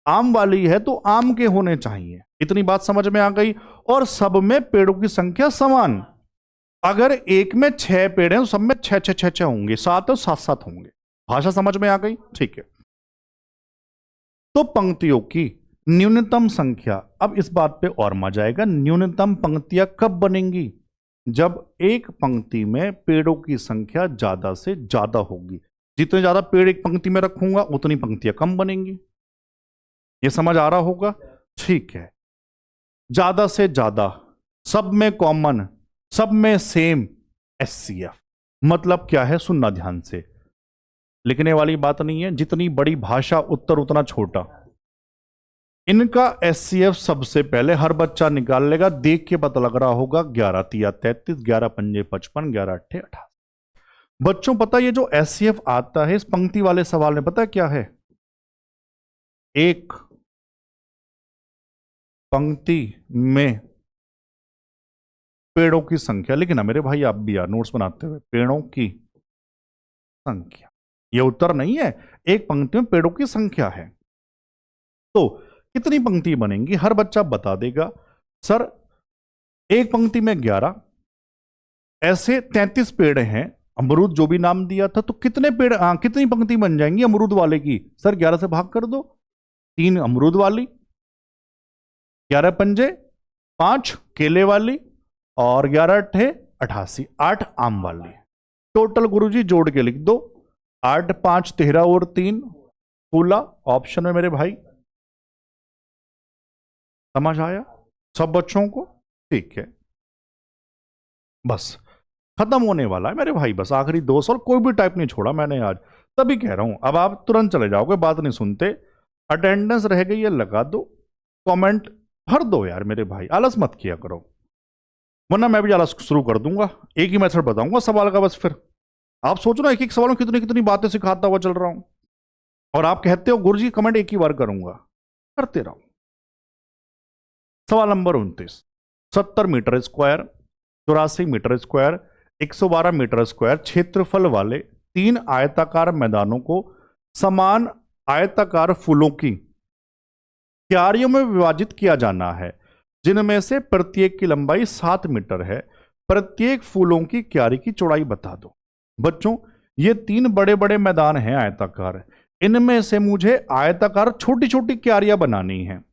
आम वाली है तो आम के होने चाहिए। इतनी बात समझ में आ गई? और सब में पेड़ों की संख्या समान। अगर एक में 6 पेड़ हैं तो सब में 6 होंगे, 7 तो 7 होंगे। भाषा समझ में आ गई? ठीक है। तो पंक्तियों की न्यूनतम संख्या, अब इस बात पे और मजा आएगा, न्यूनतम पंक्तियां कब बनेंगी? जब एक पंक्ति में पेड़ों की संख्या ज्यादा से ज्यादा होगी। जितने ज्यादा पेड़ एक पंक्ति में रखूंगा उतनी पंक्तियां कम बनेंगी। ये समझ आ रहा होगा? ठीक है। ज्यादा से ज्यादा, सब में कॉमन, सब में सेम, एससीएफ। मतलब क्या है, सुनना ध्यान से, लिखने वाली बात नहीं है। जितनी बड़ी भाषा उत्तर उतना छोटा। इनका एससीएफ सबसे पहले हर बच्चा निकाल लेगा, देख के पता लग रहा होगा। 11 तिया 33, 11 पंजे 55, 11 अट्ठे 88। बच्चों पता ये जो एससीएफ आता है इस पंक्ति वाले सवाल में, पता क्या है? एक पंक्ति में पेड़ों की संख्या, लिखना मेरे भाई आप भी यार नोट्स बनाते हुए, पेड़ों की संख्या। ये उत्तर नहीं है, एक पंक्ति में पेड़ों की संख्या है। तो कितनी पंक्ति बनेंगी हर बच्चा बता देगा। सर एक पंक्ति में 11, ऐसे 33 पेड़ हैं, अमरूद जो भी नाम दिया था, तो कितने पेड़, कितनी पंक्ति बन जाएंगी अमरूद वाले की? सर 11 से भाग कर दो, 3 अमरूद वाली, 11 पंजे 5 केले वाली और 11 अट्ठे 88, 8 आम वाली। टोटल गुरुजी जोड़ के लिख दो, 8 5 13 और 3 16 ऑप्शन में मेरे भाई। समझ आया सब बच्चों को? ठीक है, बस खत्म होने वाला है मेरे भाई, बस आखिरी 2 सवाल, कोई भी टाइप नहीं छोड़ा मैंने आज, तभी कह रहा हूं। अब आप तुरंत चले जाओगे, बात नहीं सुनते। अटेंडेंस रह गई है, लगा दो, कमेंट भर दो यार मेरे भाई, आलस मत किया करो, वरना मैं भी आलस शुरू कर दूंगा। एक ही मेथड बताऊंगा सवाल का, बस फिर आप सोचो ना, एक एक सवाल में कितनी कितनी बातें सिखाता हुआ चल रहा हूं, और आप कहते हो गुरुजी कमेंट एक ही बार करूंगा, करते रहो। सवाल number 29। 70 metre square, 84 metre square, 112 metre square क्षेत्रफल वाले 3 आयताकार मैदानों को समान आयताकार फूलों की क्यारियों में विभाजित किया जाना है, जिनमें से प्रत्येक की लंबाई 7 मीटर है। प्रत्येक फूलों की क्यारी की चौड़ाई बता दो। बच्चों ये 3 बड़े बड़े मैदान हैं आयताकार, इनमें से मुझे आयताकार छोटी छोटी क्यारियां बनानी है।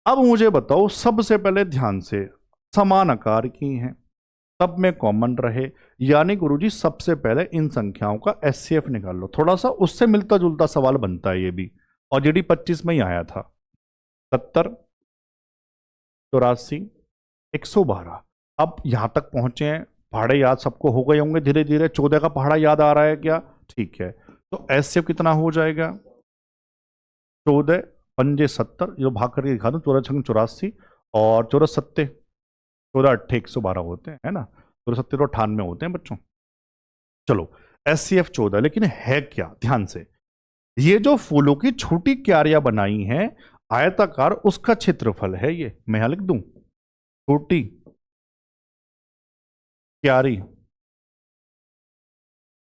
अब मुझे बताओ, सबसे पहले ध्यान से, समान आकार की हैं, सब में कॉमन रहे, यानी गुरुजी सबसे पहले इन संख्याओं का एचसीएफ निकाल लो। थोड़ा सा उससे मिलता जुलता सवाल बनता है ये भी, और जीडी 25 में ही आया था। 70, 84, 112। अब यहां तक पहुंचे हैं, पहाड़े याद सबको हो गए होंगे धीरे धीरे। 14 का पहाड़ा याद आ रहा है क्या? ठीक है, तो एचसीएफ कितना हो जाएगा? 14 पंजे 70, जो भाग करके दिखा दूं, 14×6 = 84 और 14×7 14×8 112 होते हैं, है ना? 14×7 तो 98 होते हैं बच्चों। चलो, एचसीएफ 14, लेकिन है क्या? ध्यान से, ये जो फूलों की छोटी क्यारियां बनाई हैं आयताकार, उसका क्षेत्रफल है ये। मैं यहां लिख दूं, छोटी क्यारी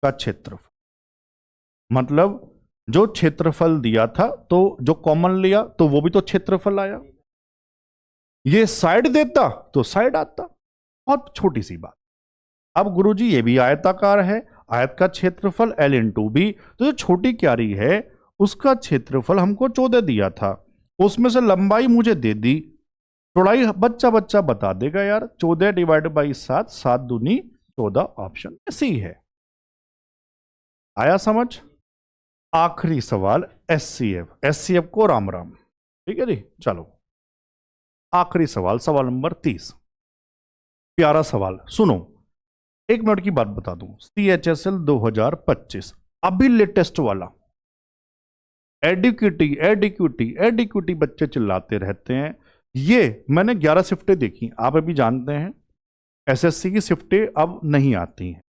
का क्षेत्रफल, मतलब जो क्षेत्रफल दिया था तो जो कॉमन लिया तो वो भी तो क्षेत्रफल आया। ये साइड देता तो साइड आता। बहुत छोटी सी बात। अब गुरुजी ये भी आयताकार है, आयत का क्षेत्रफल L/B, तो जो छोटी क्यारी है उसका क्षेत्रफल हमको 14 दिया था, उसमें से लंबाई मुझे दे दी, चौड़ाई बच्चा बच्चा बता देगा यार। 14/7, 7 दूनी 14, ऑप्शन सी है। आया समझ? आखिरी सवाल एचसीएफ को राम राम। ठीक है जी, चलो आखिरी सवाल, सवाल नंबर 30। प्यारा सवाल, सुनो, 1 मिनट की बात बता दूं। CHSL 2025 अभी लेटेस्ट वाला, एडिक्विटी एडिक्विटी एडिक्विटी बच्चे चिल्लाते रहते हैं। ये मैंने 11 शिफ्टें देखी, आप अभी जानते हैं एसएससी की शिफ्टें अब नहीं आती हैं।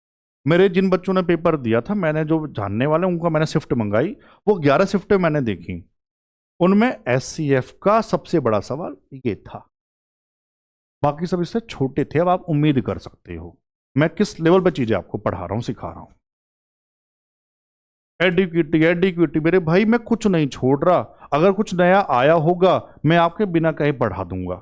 मेरे जिन बच्चों ने पेपर दिया था, मैंने जो जानने वाले उनका मैंने शिफ्ट मंगाई, वो 11 शिफ्टें मैंने देखी, उनमें एचसीएफ का सबसे बड़ा सवाल ये था, बाकी सब इससे छोटे थे। अब आप उम्मीद कर सकते हो मैं किस लेवल पे चीजें आपको पढ़ा रहा हूं, सिखा रहा हूं। एडिक्विटी एडिक्विटी मेरे भाई, मैं कुछ नहीं छोड़ रहा, अगर कुछ नया आया होगा मैं आपके बिना कहे पढ़ा दूंगा।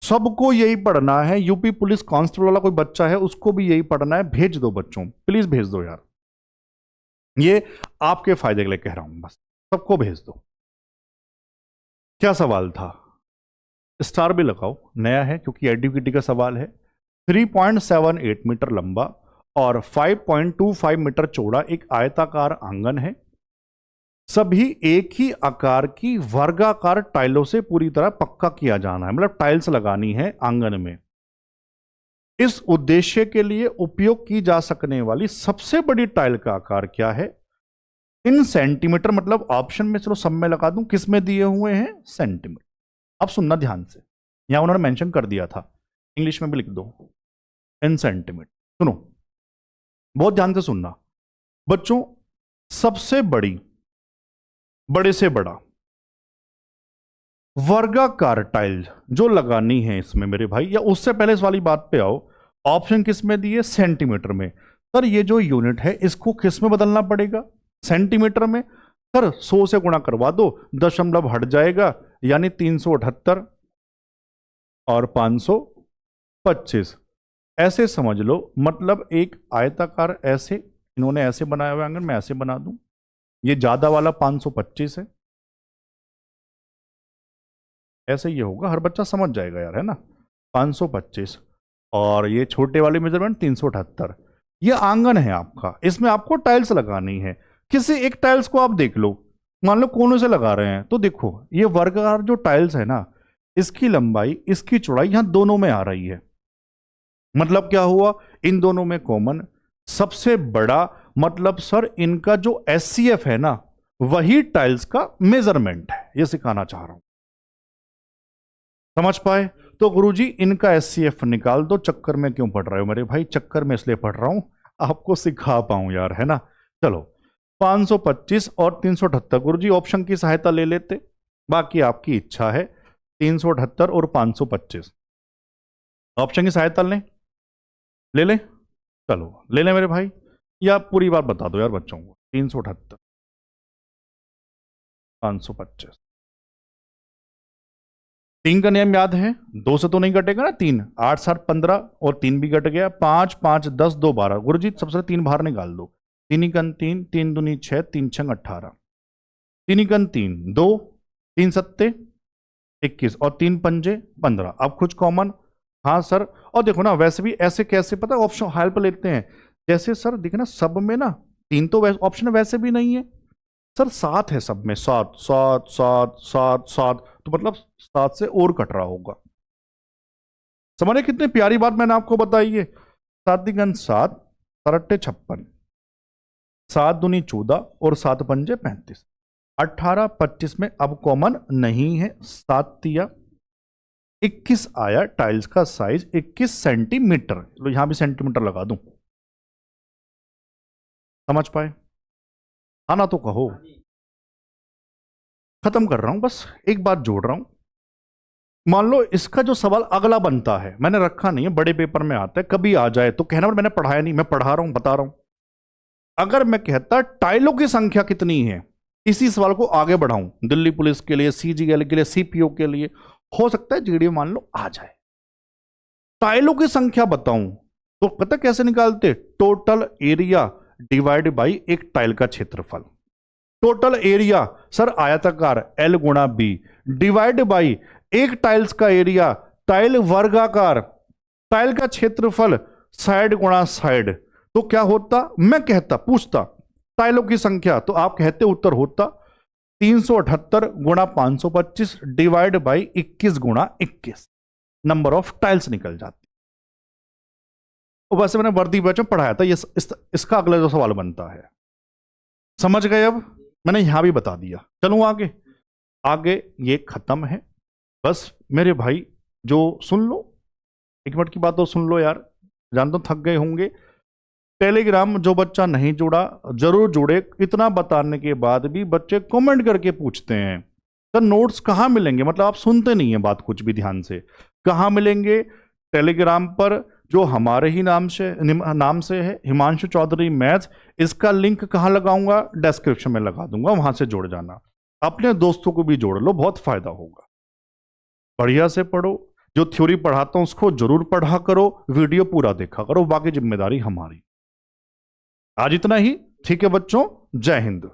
सबको यही पढ़ना है। यूपी पुलिस कांस्टेबल वाला कोई बच्चा है, उसको भी यही पढ़ना है। भेज दो बच्चों, प्लीज भेज दो यार, ये आपके फायदे के लिए कह रहा हूं, बस सबको भेज दो। क्या सवाल था? स्टार भी लगाओ, नया है क्योंकि एडिक्विटी का सवाल है। 3.78 मीटर लंबा और 5.25 मीटर चौड़ा एक आयताकार आंगन है। सभी एक ही आकार की वर्गाकार टाइलों से पूरी तरह पक्का किया जाना है, मतलब टाइल्स लगानी है आंगन में। इस उद्देश्य के लिए उपयोग की जा सकने वाली सबसे बड़ी टाइल का आकार क्या है? इन सेंटीमीटर, मतलब ऑप्शन में चलो सब में लगा दूं, किस में दिए हुए हैं? सेंटीमीटर। अब सुनना ध्यान से, यहां उन्होंने मेंशन कर दिया था, इंग्लिश में भी लिख दो इन सेंटीमीटर। सुनो, बहुत ध्यान से सुनना बच्चों, सबसे बड़ी, बड़े से बड़ा वर्गाकार टाइल जो लगानी है इसमें मेरे भाई, या उससे पहले इस वाली बात पे आओ, ऑप्शन किस में दिए? सेंटीमीटर में। सर ये जो यूनिट है इसको किस में बदलना पड़ेगा? सेंटीमीटर में। सर 100 से गुणा करवा दो, दशमलव हट जाएगा, यानी 378 और 525, ऐसे समझ लो। मतलब एक आयताकार ऐसे इन्होंने ऐसे बनाया हुआ आंगन, मैं ऐसे बना दूं, ये ज्यादा वाला 525 है, ऐसे ये होगा, हर बच्चा समझ जाएगा यार, है ना? 525 और ये छोटे वाले मेजरमेंट 378। ये आंगन है आपका, इसमें आपको टाइल्स लगानी है। किसी एक टाइल्स को आप देख लो, मान लो कोनों से लगा रहे हैं, तो देखो ये वर्गाकार जो टाइल्स है ना, इसकी लंबाई इसकी चौड़ाई यहां दोनों में आ रही है। मतलब क्या हुआ? इन दोनों में कॉमन सबसे बड़ा, मतलब सर इनका जो एचसीएफ है ना, वही टाइल्स का मेजरमेंट है, ये सिखाना चाह रहा हूं। समझ पाए? तो गुरुजी इनका एचसीएफ निकाल दो। चक्कर में क्यों पढ़ रहे हो मेरे भाई? चक्कर में इसलिए पढ़ रहा हूं आपको सिखा पाऊं यार, है ना? चलो 525 और 378, गुरुजी ऑप्शन की सहायता ले लेते, बाकी आपकी इच्छा है। 378 और 525 ऑप्शन की सहायता लें, ले लें? चलो ले लें मेरे भाई, या पूरी बात बता दो यार बच्चों को। 378 525, 3 का नियम याद है, 2 से तो नहीं घटेगा ना। 3 8 7 15 और 3 भी घट गया, 5 5 10 2 12। गुरुजी सबसे 3 बाहर निकाल दो। 3 कन 3, 3 दूनी 6, 3 छंग 18, 3 कन 3 2, 3 सत्ते 21 और 3 पंजे 15। अब कुछ कॉमन? हाँ सर। और देखो ना, वैसे भी ऐसे कैसे पता, ऑप्शन हेल्प लेते हैं। जैसे सर देखना ना, सब में ना 3 तो ऑप्शन वैसे भी नहीं है सर, 7 है सब में, 7 7 7 7 7, तो मतलब 7 से और कट रहा होगा। समझे कितनी प्यारी बात मैंने आपको बताई है? 7 × 7 = 56, 7 दूनी 14 और 7 पंजे 35। 18 25 में अब कॉमन नहीं है, 7 तिया 21 आया। टाइल्स का साइज 21 सेंटीमीटर। लो यहां भी सेंटीमीटर लगा दूं, समझ पाए? आना तो कहो। खत्म कर रहा हूं, बस एक बात जोड़ रहा हूं। मान लो इसका जो सवाल अगला बनता है, मैंने रखा नहीं है, बड़े पेपर में आता है, कभी आ जाए तो कहना मैंने पढ़ाया नहीं, मैं पढ़ा रहा हूं, बता रहा हूं। अगर मैं कहता टाइलों की संख्या कितनी है, इसी सवाल को आगे बढ़ाऊं, दिल्ली पुलिस के लिए, सीजीएल के लिए, सीपीओ के लिए, हो सकता है जीडी मान लो आ जाए। टाइलों की संख्या बताऊं तो पता कैसे निकालते? टोटल एरिया डिवाइड बाई एक टाइल का क्षेत्रफल। टोटल एरिया सर आयताकार L गुणा B डिवाइड बाई एक टाइल्स का एरिया, टाइल वर्गाकार, टाइल का क्षेत्रफल साइड गुणा साइड। तो क्या होता? मैं कहता, पूछता टाइलों की संख्या, तो आप कहते उत्तर होता 378 गुणा 525 डिवाइड बाई 21 गुणा 21। नंबर ऑफ टाइल्स निकल जाती। वैसे मैंने वर्दी बैच में पढ़ाया था, इसका अगला जो सवाल बनता है, समझ गए? अब मैंने यहां भी बता दिया। चलूं आगे। आगे ये खत्म है। बस मेरे भाई जो सुन लो, 1 मिनट की बात तो सुन लो यार, जान तो थक गए होंगे। टेलीग्राम जो बच्चा नहीं जुड़ा जरूर जुड़े। इतना बताने के बाद भी बच्चे कमेंट करके पूछते हैं सर नोट्स कहाँ मिलेंगे, मतलब आप सुनते नहीं है बात कुछ भी ध्यान से। कहाँ मिलेंगे? टेलीग्राम पर, जो हमारे ही नाम से है, हिमांशु चौधरी मैथ्स। इसका लिंक कहाँ लगाऊंगा? डिस्क्रिप्शन में लगा दूंगा, वहां से जुड़ जाना। अपने दोस्तों को भी जोड़ लो, बहुत फायदा होगा। बढ़िया से पढ़ो, जो थ्योरी पढ़ाता हूं उसको जरूर पढ़ा करो, वीडियो पूरा देखा करो, बाकी जिम्मेदारी हमारी। आज इतना ही, ठीक है बच्चों, जय हिंद।